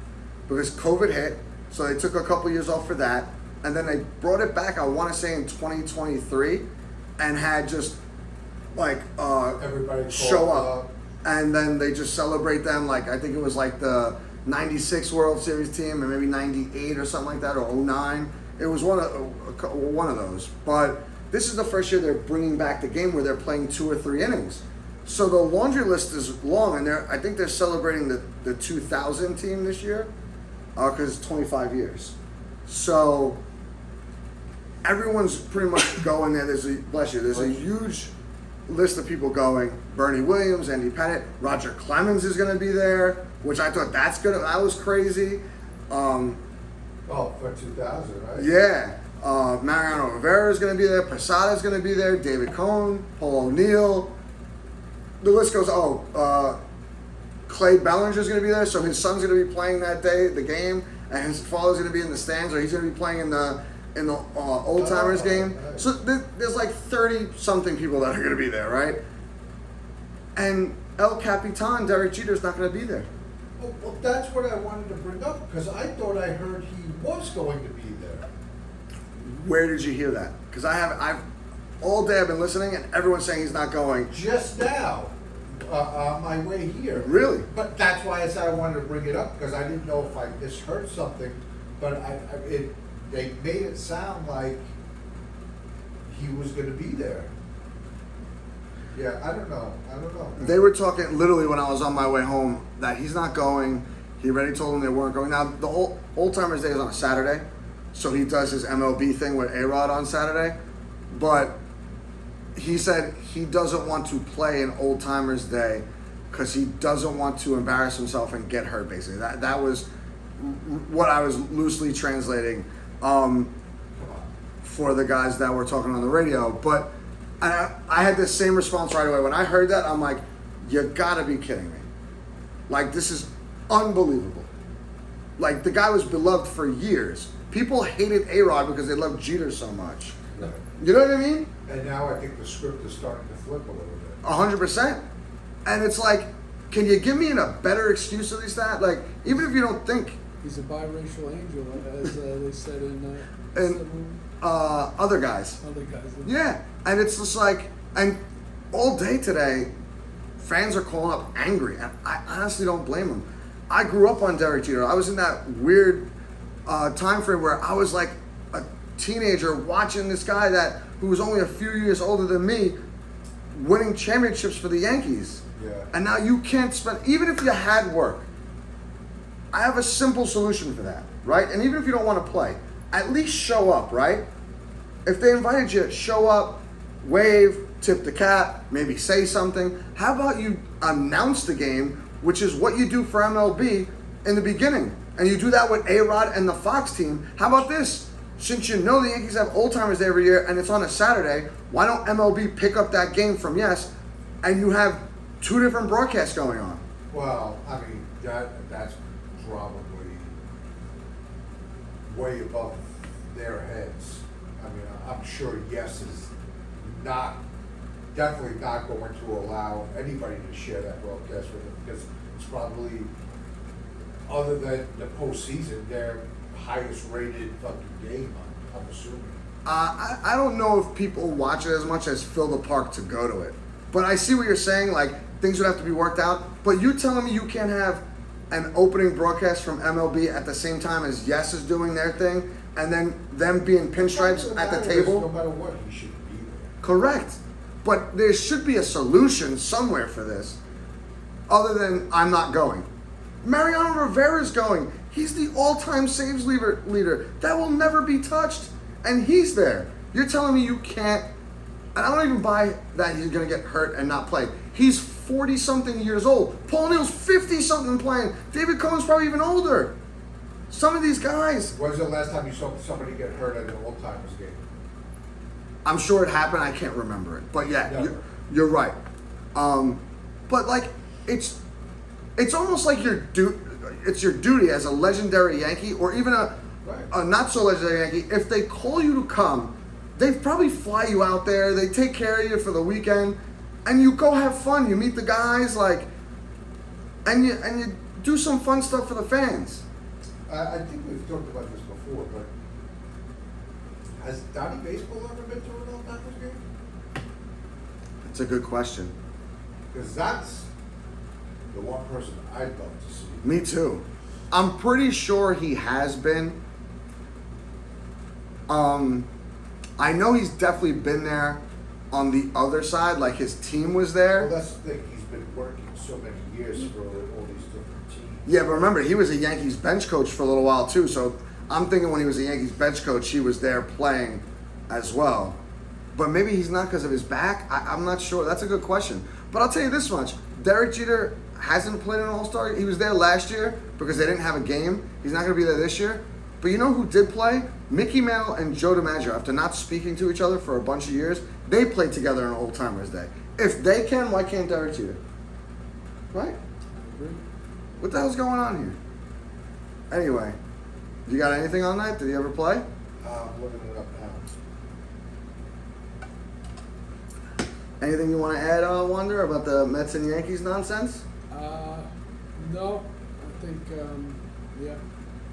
because COVID hit, so they took a couple years off for that, and then they brought it back, I want to say in 2023, and had just like Everybody show called up, and then they just celebrate them like I think it was like the 96 World Series team and maybe 98 or something like that, or 09. It was one of those. But this is the first year they're bringing back the game where they're playing 2 or 3 innings. So the laundry list is long, and I think they're celebrating the 2000 team this year because it's 25 years. So everyone's pretty much going there. There's a huge list of people going. Bernie Williams, Andy Pettit, Roger Clemens is going to be there, which I thought that was crazy. for 2000, right? Yeah. Mariano Rivera is going to be there. Posada is going to be there. David Cohn, Paul O'Neill. The list goes. Clay Bellinger is going to be there. So his son's going to be playing that day, the game, and his father's going to be in the stands, or he's going to be playing in the Old Timers game. Nice. So there's like 30 something people that are going to be there, right? And El Capitan, Derek Jeter, is not going to be there. Well, that's what I wanted to bring up because I thought I heard he was going to be there. Where did you hear that? Because I've all day I've been listening, and everyone's saying he's not going. Just now, on my way here. Really? But that's why I said I wanted to bring it up because I didn't know if I misheard something. But they made it sound like he was going to be there. Yeah, I don't know. They were talking literally when I was on my way home that he's not going. He already told them they weren't going. Now the Old Timers Day is on a Saturday, so he does his MLB thing with A-Rod on Saturday. But he said he doesn't want to play an Old Timers Day because he doesn't want to embarrass himself and get hurt. Basically, that was what I was loosely translating for the guys that were talking on the radio. But I had the same response right away when I heard that. I'm like, you gotta be kidding me! Like, this is unbelievable. Like, the guy was beloved for years. People hated A-Rod because they loved Jeter so much. Right. You know what I mean? And now I think the script is starting to flip a little bit. 100%. And it's like, can you give me a better excuse at least that? Like, even if you don't think He's a biracial angel, as they said in other guys. other guys. Yeah. And it's just like, and all day today, fans are calling up angry. And I honestly don't blame them. I grew up on Derek Jeter. I was in that weird time frame where I was like a teenager watching this guy who was only a few years older than me winning championships for the Yankees. Yeah. And now you can't spend, even if you had work, I have a simple solution for that, right? And even if you don't want to play, at least show up, right? If they invited you, show up, wave, tip the cap, maybe say something. How about you announce the game, which is what you do for MLB in the beginning? And you do that with A-Rod and the Fox team. How about this? Since you know the Yankees have Old Timers Day every year and it's on a Saturday, why don't MLB pick up that game from Yes, and you have 2 different broadcasts going on? Well, I mean, that's probably way above their heads. I mean, I'm sure Yes is definitely not going to allow anybody to share that broadcast with them because it's probably, other than the postseason, their highest rated fucking game, I'm assuming. I don't know if people watch it as much as fill the park to go to it. But I see what you're saying, like things would have to be worked out. But you telling me you can't have an opening broadcast from MLB at the same time as Yes is doing their thing, and then them being pinstripes at the table? No matter what, he should be there. Correct. But there should be a solution somewhere for this, other than I'm not going. Mariano Rivera's going. He's the all-time saves leader. That will never be touched. And he's there. You're telling me you can't, and I don't even buy that he's going to get hurt and not play. He's 40-something years old. Paul Neal's 50-something playing. David Cohen's probably even older. Some of these guys. When's the last time you saw somebody get hurt at an old-timers game? I'm sure it happened. I can't remember it. But yeah, Never. you're right. But like, it's almost like it's your duty as a legendary Yankee, or even a not so legendary Yankee. If they call you to come, they probably fly you out there. They take care of you for the weekend, and you go have fun. You meet the guys, and you do some fun stuff for the fans. I think we've talked about this before, but has Donnie Baseball ever been to an old-timers game? It's a good question. Because that's the one person I'd love to see. Me too. I'm pretty sure he has been. I know he's definitely been there on the other side, like his team was there. Well, that's the thing. He's been working so many years for all these different teams. Yeah, but remember, he was a Yankees bench coach for a little while too, so I'm thinking when he was a Yankees bench coach, he was there playing as well. But maybe he's not because of his back. I'm not sure. That's a good question. But I'll tell you this much. Derek Jeter hasn't played an All-Star. He was there last year because they didn't have a game. He's not going to be there this year. But you know who did play? Mickey Mantle and Joe DiMaggio, after not speaking to each other for a bunch of years, they played together on Old Timers Day. If they can, why can't Derek Jeter? Right? What the hell's going on here? Anyway, you got anything on that? Did he ever play? I'm looking it up now. Anything you want to add, Wonder, about the Mets and Yankees nonsense? No, I think, yeah, I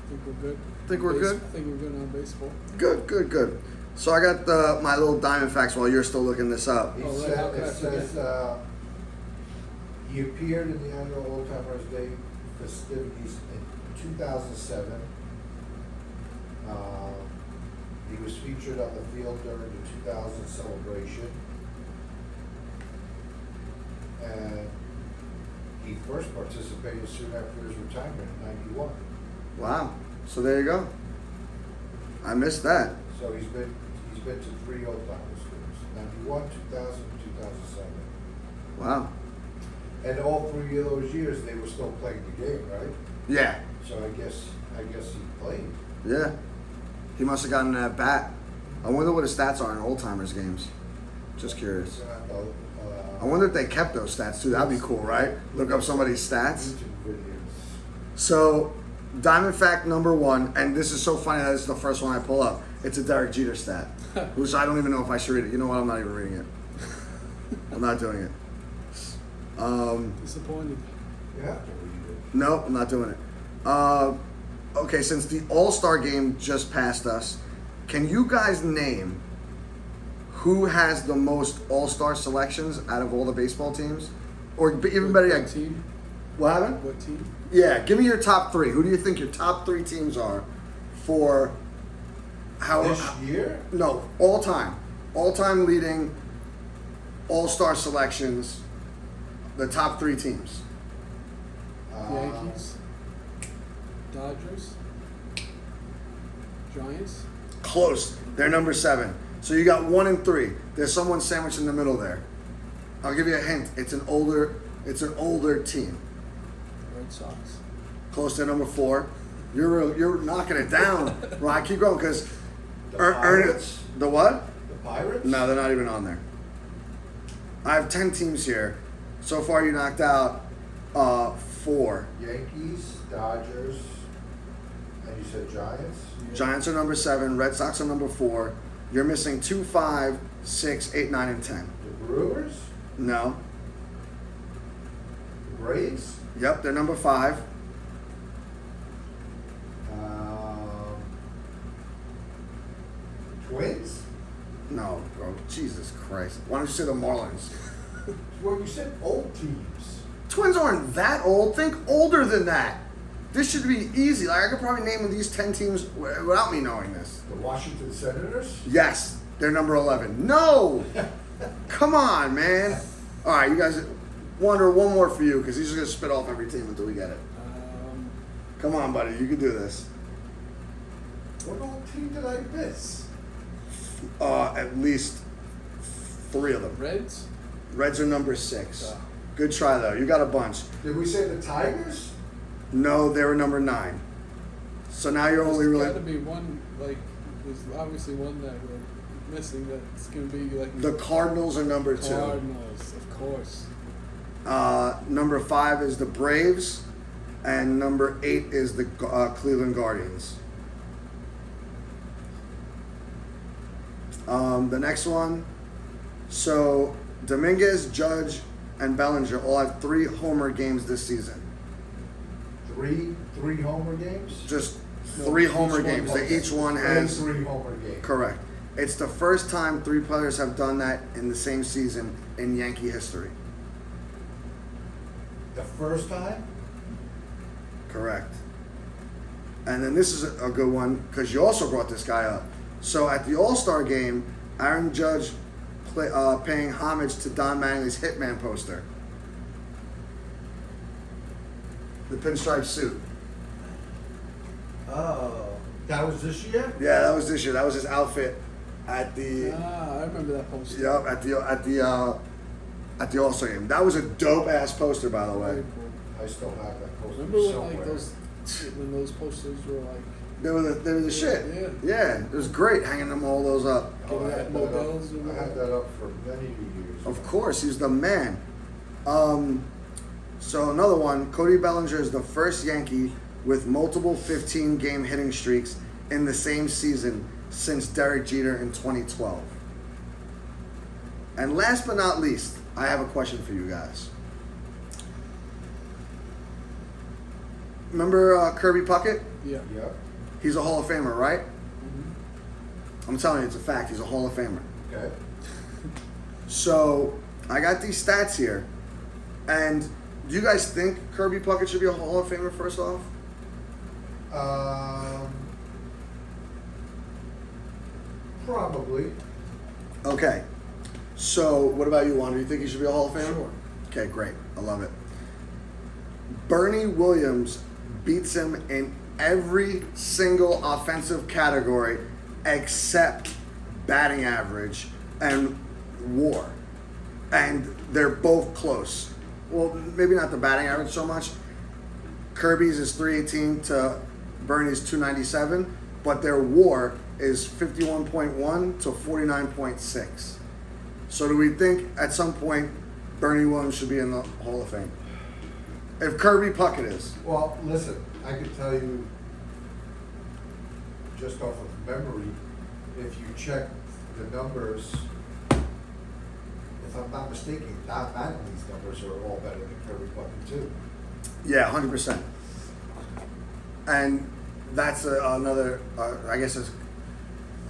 think we're good. Think we're good? I think we're good on baseball. Good. So I got my little diamond facts while you're still looking this up. He Oh, right, said, how can I it says he appeared in the annual Old Timers Day festivities in 2007. He was featured on the field during the 2000 celebration. And he first participated soon after his retirement in '91. Wow. So there you go. I missed that. So he's been to 3 Old Timers games: '91, 2000, and 2007. Wow. And all 3 of those years, they were still playing the game, right? Yeah. So I guess he played. Yeah. He must have gotten that bat. I wonder what his stats are in old timers games. Just curious. I wonder if they kept those stats too. That'd be cool, right? Look up somebody's stats. YouTube videos. So, diamond fact number 1, and this is so funny that it's the first one I pull up. It's a Derek Jeter stat, which I don't even know if I should read it. You know what? I'm not even reading it. I'm not doing it. Disappointed. You have to read it. No, I'm not doing it. Okay, since the All-Star game just passed us, can you guys name who has the most All-Star selections out of all the baseball teams? Or even better What yet, team? what happened? What team? Yeah, give me your top 3. Who do you think your top 3 teams are for how? This year? No, all time. All time leading All-Star selections, the top 3 teams. Yankees, Dodgers, Giants. Close. They're number 7. So you got 1 and 3. There's someone sandwiched in the middle there. I'll give you a hint. It's an older team. Red Sox. Close to number 4. You're knocking it down. Right, keep going because The Pirates? The what? The Pirates? No, they're not even on there. I have 10 teams here. So far, you knocked out 4. Yankees, Dodgers, and you said Giants? Yeah. Giants are number 7. Red Sox are number 4. You're missing 2, 5, 6, 8, 9, and 10. The Brewers? No. The Braves? Yep, they're number 5. Twins? No, bro. Jesus Christ. Why don't you say the Marlins? Well, you said old teams. Twins aren't that old. Think older than that. This should be easy. Like I could probably name these 10 teams without me knowing this. The Washington Senators? Yes, they're number 11. No! Come on, man. All right, you guys. One more for you because he's just gonna spit off every team until we get it. Come on, buddy. You can do this. What old team did I miss? At least 3 of them. Reds? Reds are number 6. Oh. Good try though. You got a bunch. Did we say the Tigers? No, they were number 9. So now you're only There's really gotta be one, like, there's obviously one that we're missing that's gonna be like the Cardinals are number 2. Cardinals, of course. Number 5 is the Braves, and number 8 is the Cleveland Guardians. The next one, so Dominguez, Judge, and Bellinger all have 3 homer games this season. Three homer games? Just No, 3 each homer one games. has- Each one And has 3 homer games. correct. It's the first time 3 players have done that in the same season in Yankee history. The first time? Correct. And then this is a good one because you also brought this guy up. So at the All-Star game, Aaron Judge paying homage to Don Mattingly's Hitman poster. The pinstripe suit. Oh. That was this year? Yeah, that was this year. That was his outfit at the I remember that poster. yep at the All-Star game. That was a dope ass poster, by the way. Very cool. I still have that poster Remember when somewhere. like those posters were like They were the shit. Yeah. Yeah, it was great hanging them all those up. getting I at had that up. Models or I had whatever. that up for many years. Of course, he's the man. So another one, Cody Bellinger is the first Yankee with multiple 15-game hitting streaks in the same season since Derek Jeter in 2012. And last but not least, I have a question for you guys. Remember Kirby Puckett? Yeah. Yep. He's a Hall of Famer, right? Mhm. I'm telling you, it's a fact. He's a Hall of Famer. Okay. So I got these stats here, and do you guys think Kirby Puckett should be a Hall of Famer first off? Probably. Okay. So what about you, Juan? Do you think he should be a Hall of Famer? Sure. Okay, great. I love it. Bernie Williams beats him in every single offensive category except batting average and WAR. And they're both close. Well, maybe not the batting average so much. Kirby's is 318 to Bernie's 297, but their WAR is 51.1 to 49.6. So do we think at some point Bernie Williams should be in the Hall of Fame? If Kirby Puckett is. Well, listen, I could tell you just off of memory, if you check the numbers, if I'm not mistaken, Don Mattingly's numbers are all better than Kirby Puckett too. Yeah, 100%. And that's another, I guess it's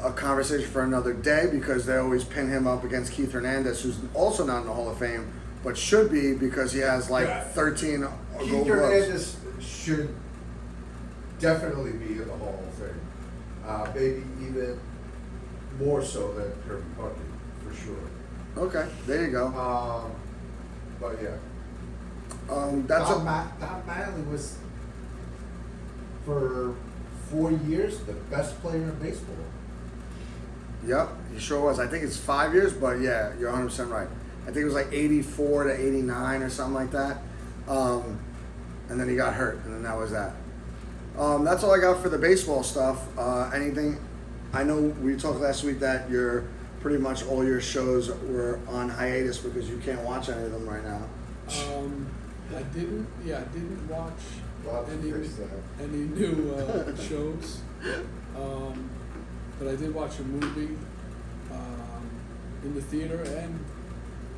a conversation for another day because they always pin him up against Keith Hernandez, who's also not in the Hall of Fame, but should be because he has like Yeah. 13 Keith gold gloves. Hernandez should definitely be in the Hall of Fame. Maybe even more so than Kirby Puckett, for sure. Okay, there you go. But yeah. That's Don a, Mattingly was, for 4 years, the best player in baseball. yep, he sure was. I think it's 5 years, but yeah, you're 100% right. I think it was like 84 to 89 or something like that. And then he got hurt, and then that was that. That's all I got for the baseball stuff. Anything? I know we talked last week that you're pretty much all your shows were on hiatus because you can't watch any of them right now. I didn't watch We'll have to any fix that. any new shows. But I did watch a movie in the theater and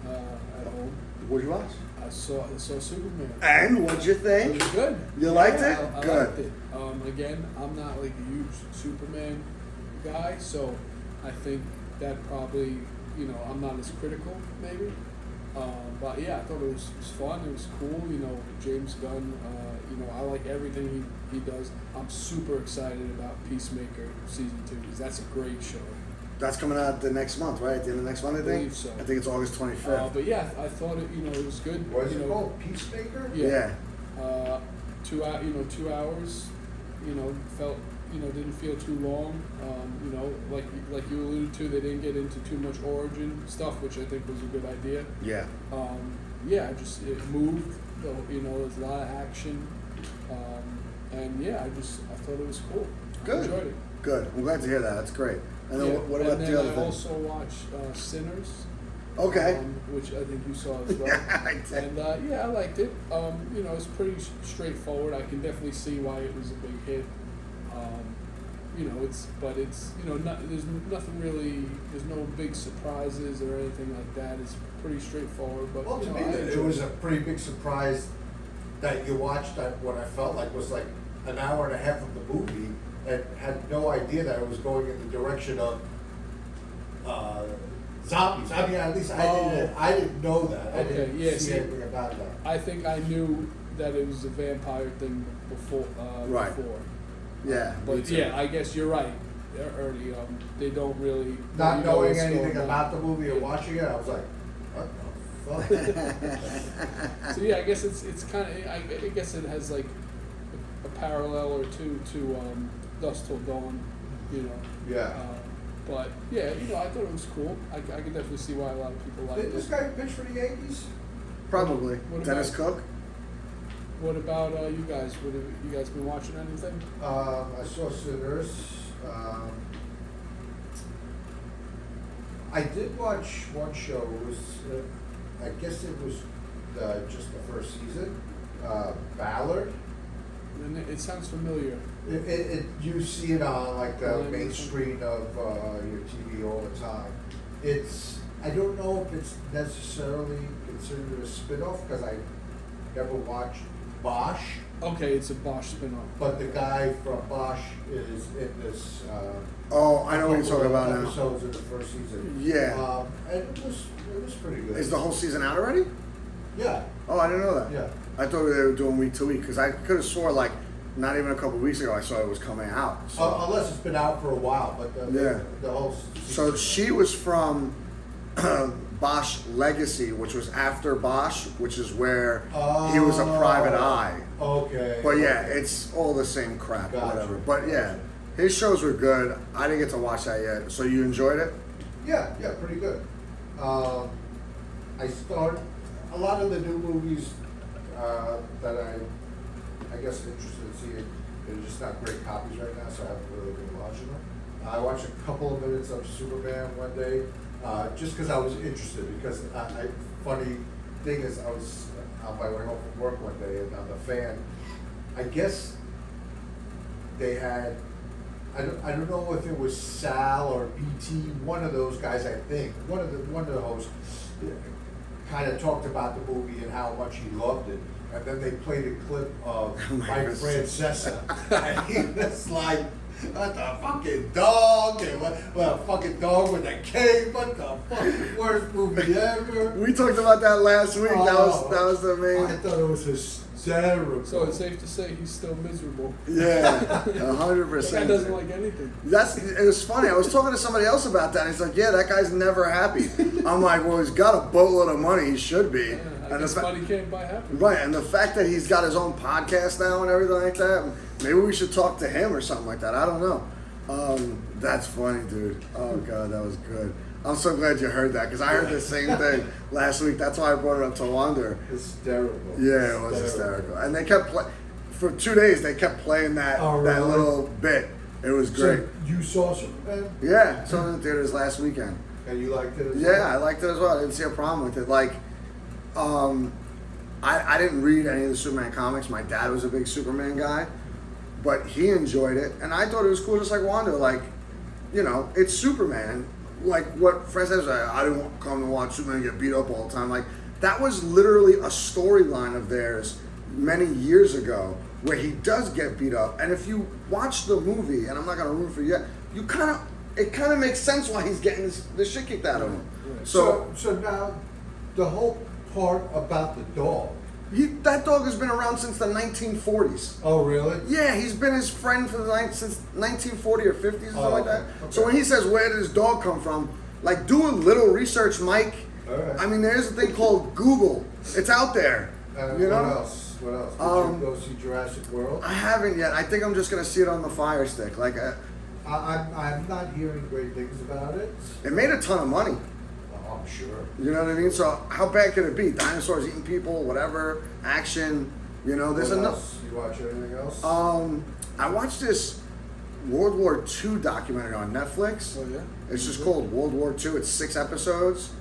at home. What'd you watch? I saw Superman. And what'd you It think? was good. You liked it? I Good. liked it. Again, I'm not like a huge Superman guy, so I think that probably, I'm not as critical maybe. But yeah, I thought it was fun. It was cool. James Gunn. I like everything he does. I'm super excited about Peacemaker season 2 because that's a great show. That's coming out the next month, right? At the end of next month, I think. I believe so. I think it's August 25th. But yeah, I thought it was good. What is it called? Peacemaker? Yeah. 2 hours. Felt didn't feel too long. Like you alluded to, they didn't get into too much origin stuff, which I think was a good idea. Yeah. It moved. There's a lot of action. And yeah, I thought it was cool. Good. I enjoyed it. Good. I'm glad to hear that. That's great. And then what about the other I thing? also watched Sinners. Okay. Which I think you saw as well. Yeah, I did. And I liked it. It's pretty straightforward. I can definitely see why it was a big hit. There's nothing really. There's no big surprises or anything like that. It's pretty straightforward. But Well, to me, I it enjoyed was a pretty big surprise that you watched that what I felt like was like an hour and a half of the movie and had no idea that it was going in the direction of zombies. I mean, at least I didn't know that. I didn't see anything about that. I think I knew that it was a vampire thing before. Right. Before. Yeah. me But too. yeah, I guess you're right. They're early. They don't really. Not know knowing what's anything going on. about the movie or watching it, I was like, what the fuck? So yeah, I guess it's kind of. I guess it has like a parallel or two to Dusk Till Dawn. Yeah. But yeah, I thought it was cool. I could definitely see why a lot of people like Did it. this guy pitch for the Yankees? Probably. What Dennis about- Cook? What about you guys? Have you guys been watching anything? I saw Sinners. I did watch one show. It was, I guess it was just the first season. Ballard. And it sounds familiar. You see it on like the Online main or something? screen of your TV all the time. I don't know if it's necessarily considered a spin-off because I never watched Bosch, Okay, it's a Bosch spin-off. but the guy from Bosch is in this. Oh, I know what you're talking about now. Episodes of the first season. Yeah. And it was pretty good. Is the whole season out already? Yeah. Oh, I didn't know that. Yeah. I thought they were doing week to week because I could have swore like not even a couple weeks ago I saw it was coming out. So, Unless it's been out for a while, but the whole. so she was from Bosch Legacy, which was after Bosch, which is where he was a private eye. Okay. But yeah, okay. it's all the same crap, Gotcha. whatever. But yeah, his shows were good. I didn't get to watch that yet. So you enjoyed it? Yeah, pretty good. I start a lot of the new movies that I guess I'm interested in seeing. They're just not great copies right now, so I haven't really been watching them. I watched a couple of minutes of Superman one day, just because I was interested. Because funny thing is, I was on my way home from work one day, and on the fan, I guess they had. I don't know if it was Sal or BT, one of those guys. I think one of the hosts kind of talked about the movie and how much he loved it, and then they played a clip of Mike Francesa, and he was like, "What the fucking dog? And what a fucking dog with a cape? What the fucking worst movie ever?" We talked about that last week. Oh, that was the I main. thought it was hysterical. So it's safe to say he's still miserable. Yeah, That guy 100%. doesn't like anything. It was funny. I was talking to somebody else about that. And he's like, "Yeah, that guy's never happy." I'm like, "Well, he's got a boatload of money. He should be." Yeah, I And guess the money can't buy happiness. right, and the fact that he's got his own podcast now and everything like that, maybe we should talk to him or something like that. I don't know. That's funny, dude. Oh god, that was good. I'm so glad you heard that because I heard the same thing last week. That's why I brought it up to Wander. Hysterical. Yeah, it was hysterical. And they kept for 2 days. They kept playing that Oh, that really? little bit. It was great. So you saw Superman? Yeah, saw it in theaters last weekend. And you liked it as well? Yeah, I liked it as well. I didn't see a problem with it. Like, I didn't read any of the Superman comics. My dad was a big Superman guy, but he enjoyed it, and I thought it was cool, just like Wanda. Like, it's Superman. Like what Fred says, I didn't come to watch Superman get beat up all the time. Like, that was literally a storyline of theirs many years ago where he does get beat up. And if you watch the movie, and I'm not going to ruin for you yet, you kind of it kind of makes sense why he's getting this shit kicked out of him. Right. So now, the whole part about the dog. that dog has been around since the 1940s. Oh, really? Yeah, he's been his friend since 1940 or 50s or something like that. Okay. So when he says, where did his dog come from? Like, do a little research, Mike. All right. I mean, there's a thing called Google. It's out there. You know? What else? What else? Did you go see Jurassic World? I haven't yet. I think I'm just going to see it on the Fire Stick. Like, I'm not hearing great things about it. it made a ton of money. Oh, I'm sure. You know what I mean? So how bad could it be? Dinosaurs eating people, whatever, action. You know, there's What enough. else? You watch anything else? I watched this World War II documentary on Netflix. Oh yeah. It's just called World War II. It's 6 episodes.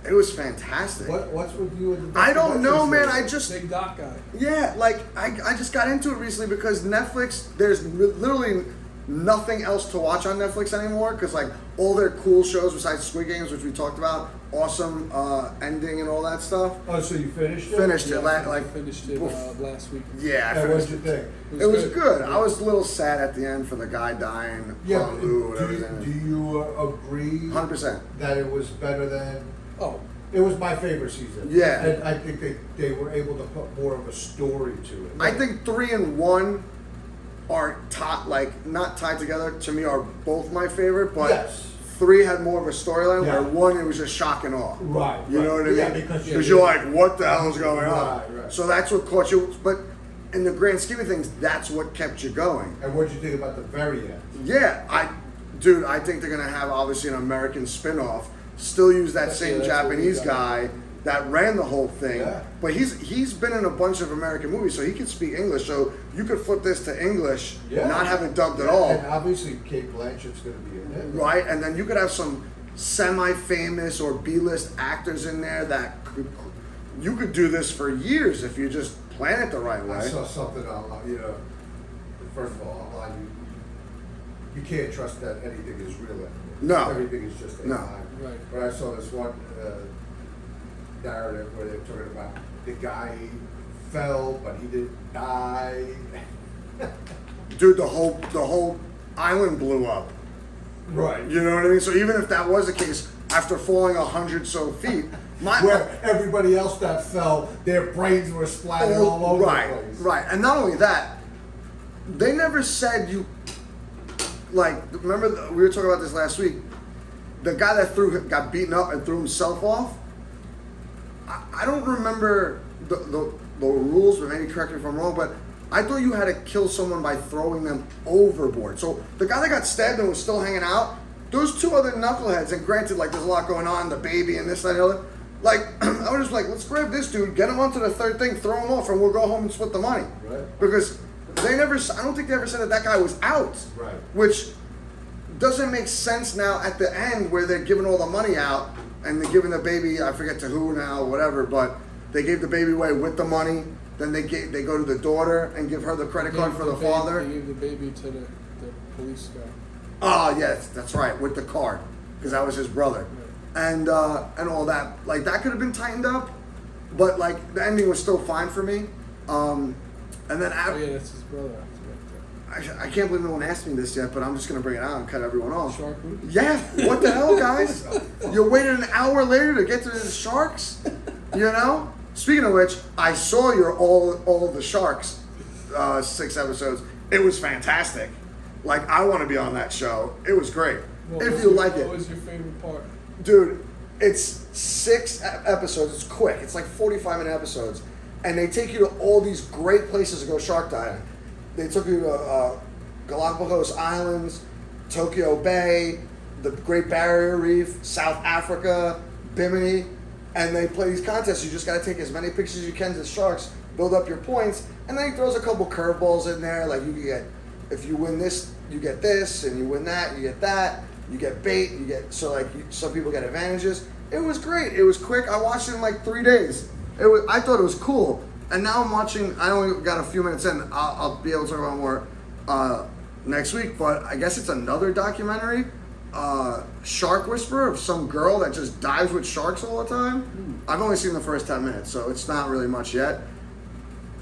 It was fantastic. What's with you and the I don't know, man. documentary? I just Big doc guy. yeah, like I just got into it recently because Netflix. There's literally nothing else to watch on Netflix anymore because like all their cool shows besides Squid Games, which we talked about, awesome ending and all that stuff. Oh, so you finished it? Finished it I like finished it last week. yeah. I And what finished did you it. think? It was good. I was a little sad at the end for the guy dying. Yeah, Paul Lu, whatever his do name is. you agree 100%. that it was better than? Oh, It was my favorite season. Yeah. And I think they were able to put more of a story to it. I think 3 and 1 are not tied together. To me, are both my favorite, but Yes. 3 had more of a storyline. Yeah. Where 1 it was just shock and awe. Right. You know what I mean? Yeah, because you're like, what the hell is going on? Right. So that's what caught you. But in the grand scheme of things, that's what kept you going. And what did you think about the very end? Yeah, I think they're gonna have obviously an American spin-off. Still use that same that's what we Japanese got. guy that ran the whole thing. Yeah. But he's been in a bunch of American movies, so he can speak English. So you could flip this to English, not have it dubbed at all. And obviously, Kate Blanchett's going to be in it. Right, and then you could have some semi-famous or B-list actors in there that you could do this for years if you just plan it the right way. I saw something online, first of all, online, you can't trust that anything is real anymore. No. Everything is just AI. No. Right. But I saw this one narrative where they're talking about the guy fell, but he didn't die. Dude, the whole island blew up. Right. You know what I mean? So even if that was the case, after falling 100 so feet, Where everybody else that fell, their brains were splattered all over the place. Right. And not only that, they never said you. Like, remember we were talking about this last week. The guy that got beaten up and threw himself off. I don't remember the rules, but maybe correct me if I'm wrong. But I thought you had to kill someone by throwing them overboard. So the guy that got stabbed and was still hanging out, those 2 other knuckleheads. And granted, like there's a lot going on, the baby and this that, and the other. Like I was just like, let's grab this dude, get him onto the 3rd thing, throw him off, and we'll go home and split the money. Right. Because I don't think they ever said that guy was out. Right. Which doesn't make sense now at the end where they're giving all the money out and they're giving the baby, I forget to who now, whatever, but they gave the baby away with the money. Then they go to the daughter and give her the credit card for the father. They gave the baby to the police guy. Oh yes, that's right, with the card, because that was his brother, and all that. Like that could have been tightened up, but like the ending was still fine for me. And then Oh yeah, that's his brother. I can't believe no one asked me this yet, but I'm just gonna bring it out and cut everyone off. Shark week. Yeah, what the hell, guys? You waited an hour later to get to the Sharks? You know? Speaking of which, I saw your all of the Sharks 6 episodes. It was fantastic. Like, I want to be on that show. It was great. If you like it. What was your favorite part? Dude, it's 6 episodes. It's quick. It's like 45-minute episodes. And they take you to all these great places to go shark diving. They took you to Galapagos Islands, Tokyo Bay, the Great Barrier Reef, South Africa, Bimini. And they play these contests. You just got to take as many pictures as you can to the sharks, build up your points. And then he throws a couple curveballs in there. Like, you can get, if you win this, you get this. And you win that, you get that. You get bait. Some people get advantages. It was great. It was quick. I watched it in like 3 days. I thought it was cool. And now I'm watching, I only got a few minutes in. I'll be able to talk about more next week. But I guess it's another documentary, Shark Whisperer, of some girl that just dives with sharks all the time. I've only seen the first 10 minutes, so it's not really much yet.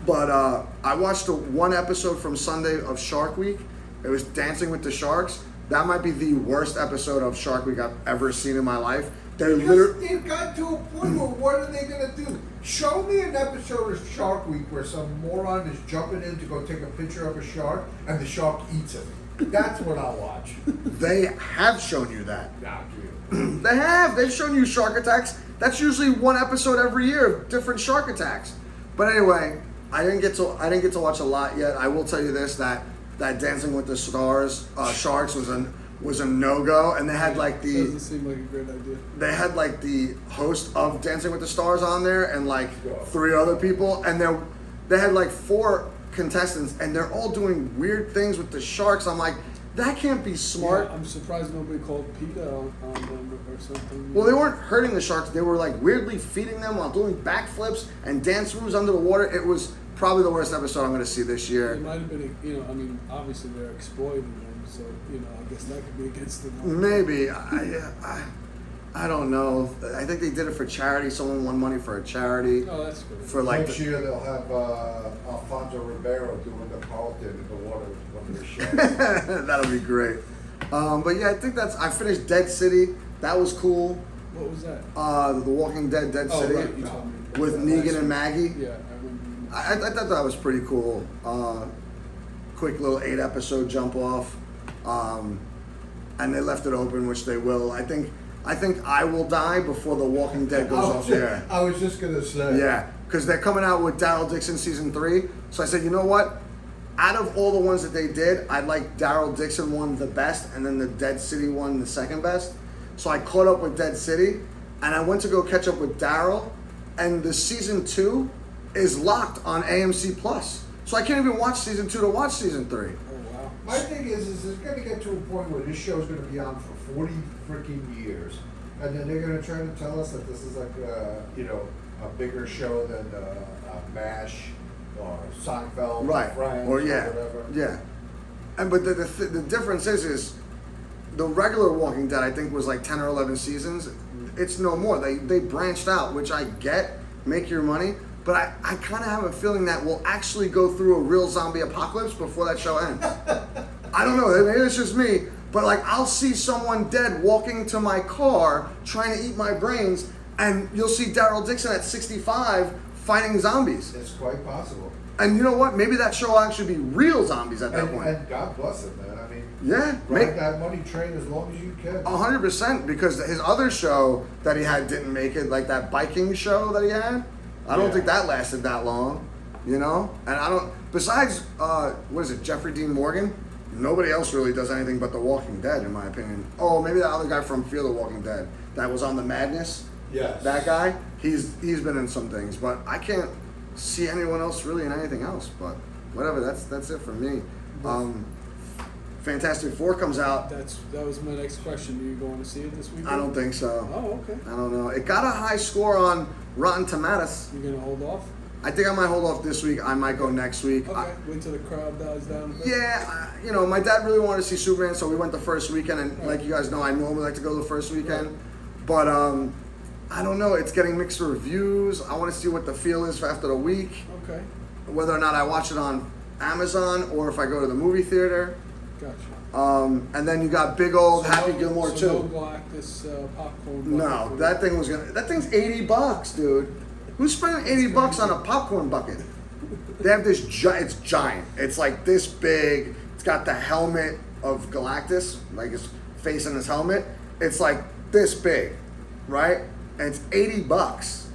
But I watched one episode from Sunday of Shark Week. It was Dancing with the Sharks. That might be the worst episode of Shark Week I've ever seen in my life. They're Because literally. it got to a point where what are they going to do? Show me an episode of Shark Week where some moron is jumping in to go take a picture of a shark and the shark eats him. That's what I'll watch. They have shown you that. Nah, dude. They have. They've shown you shark attacks. That's usually one episode every year of different shark attacks. But anyway, I didn't get to watch a lot yet. I will tell you this, that Dancing with the Stars Sharks was a no-go, and they had like the Doesn't seem like a great idea. they had like the host of Dancing with the Stars on there and like 3 other people, and they had like 4 contestants, and they're all doing weird things with the sharks. I'm like, that can't be smart. Yeah, I'm surprised nobody called PETA on them or something. Well, they weren't hurting the sharks. They were like weirdly feeding them while doing backflips and dance moves under the water. It was probably the worst episode I'm going to see this It year. might have been, I mean, obviously they're exploiting them, so, I guess that could be against the law. Maybe. I don't know. I think they did it for charity. Someone won money for a charity. Oh, that's good. For like Next year they'll have Alfonso Ribeiro doing the Carlton in the water with one of the sharks. that'll be great. But yeah, I think I finished Dead City. That was cool. What was that? The Walking Dead, Dead Oh, City right, you told me. with Negan and Maggie. Yeah, I remember. I thought that was pretty cool. Quick little 8-episode jump off, and they left it open, which they will. I think I will die before The Walking Dead goes off the air. I was just gonna say. Yeah, because they're coming out with Daryl Dixon season 3. So I said, you know what? Out of all the ones that they did, I like Daryl Dixon one the best, and then the Dead City one the second best. So I caught up with Dead City, and I went to go catch up with Daryl, and the season 2 is locked on AMC Plus. So I can't even watch season 2 to watch season 3. Oh, wow. My thing is it's going to get to a point where this show's going to be on for 40 freaking years, and then they're going to try to tell us that this is like a bigger show than MASH or Seinfeld, Right. or Friends, Or or yeah. whatever. Yeah. And but the difference is the regular Walking Dead I think was like 10 or 11 seasons. It's no more. They branched out, which I get, make your money, but I kind of have a feeling that we'll actually go through a real zombie apocalypse before that show ends. I don't know, maybe it's just me, but like I'll see someone dead walking to my car trying to eat my brains, and you'll see Daryl Dixon at 65 fighting zombies. It's quite possible. And you know what? Maybe that show will actually be real zombies at that point. And God bless him, man. I mean, Yeah, ride that money train as long as you can. 100%, because his other show that he had didn't make it, like that biking show that he had. I don't Yeah. think that lasted that long, And I don't. Besides, what is it, Jeffrey Dean Morgan? Nobody else really does anything but The Walking Dead, in my opinion. Oh, maybe that other guy from Fear the Walking Dead that was on The Madness. Yes. That guy, he's been in some things, but I can't see anyone else really in anything else. But whatever, that's it for me. Fantastic Four comes out. That was my next question. Are you going to see it this weekend? I don't think so. Oh, okay. I don't know. It got a high score on Rotten Tomatoes. You're gonna hold off? I think I might hold off this week. I might go next week. Okay. Wait till the crowd dies down a bit. Yeah, my dad really wanted to see Superman, so we went the first weekend. And like you guys know, I normally like to go the first weekend. Right. But I don't know. It's getting mixed reviews. I want to see what the feel is for after the week. Okay. Whether or not I watch it on Amazon or if I go to the movie theater. Gotcha. And then you got big old So Happy no- Gilmore so too. No Galactus popcorn. No, bucket for that you. thing was gonna. That thing's $80, dude. Who's spending $80 on a popcorn bucket? They have this. It's giant. It's like this big. It's got the helmet of Galactus, like his face in his helmet. It's like this big, right? And it's $80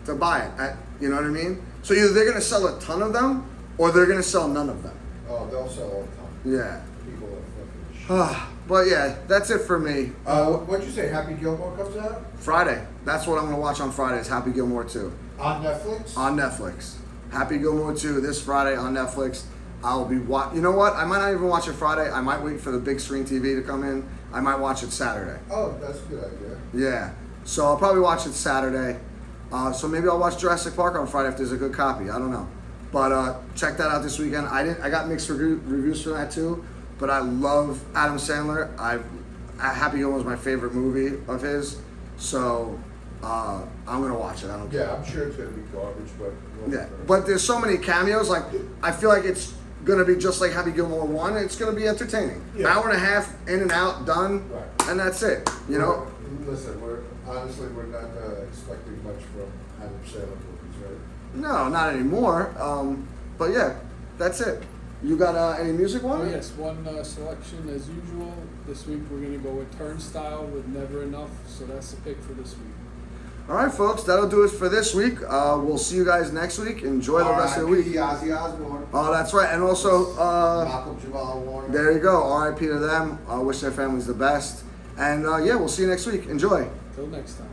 to buy it. You know what I mean? So either they're gonna sell a ton of them, or they're gonna sell none of them. Oh, they'll sell all the time. Yeah. People are fucking shit. But yeah, that's it for me. What'd you say? Happy Gilmore comes out Friday. That's what I'm gonna watch on Friday. Is Happy Gilmore 2. on Netflix. On Netflix. Happy Gilmore 2 this Friday on Netflix. I'll be You know what? I might not even watch it Friday. I might wait for the big screen TV to come in. I might watch it Saturday. Oh, that's a good idea. Yeah. So I'll probably watch it Saturday. So maybe I'll watch Jurassic Park on Friday if there's a good copy. I don't know. But check that out this weekend. I got mixed reviews for that too. But I love Adam Sandler. Happy Gilmore is my favorite movie of his. So I'm gonna watch it. I don't care. Yeah, I'm sure it's gonna be garbage, but Yeah, but there's so many cameos. Like I feel like it's gonna be just like Happy Gilmore 1. It's gonna be entertaining. Yeah. Hour and a half, in and out, done, Right. and that's it. You know. Listen, we're not expecting much from Adam Sandler movies, right? No, not anymore. But yeah, that's it. You got any music Oh one? yes, one selection as usual. This week we're gonna go with Turnstile with Never Enough. So that's the pick for this week. All right, folks, that'll do it for this week. We'll see you guys next week. Enjoy the rest of the week. Ozzy Osbourne. Oh, that's right. And also, Malcolm Jamal Warner. there you go. R.I.P. to them. I wish their families the best. And yeah, we'll see you next week. Enjoy. Till next time.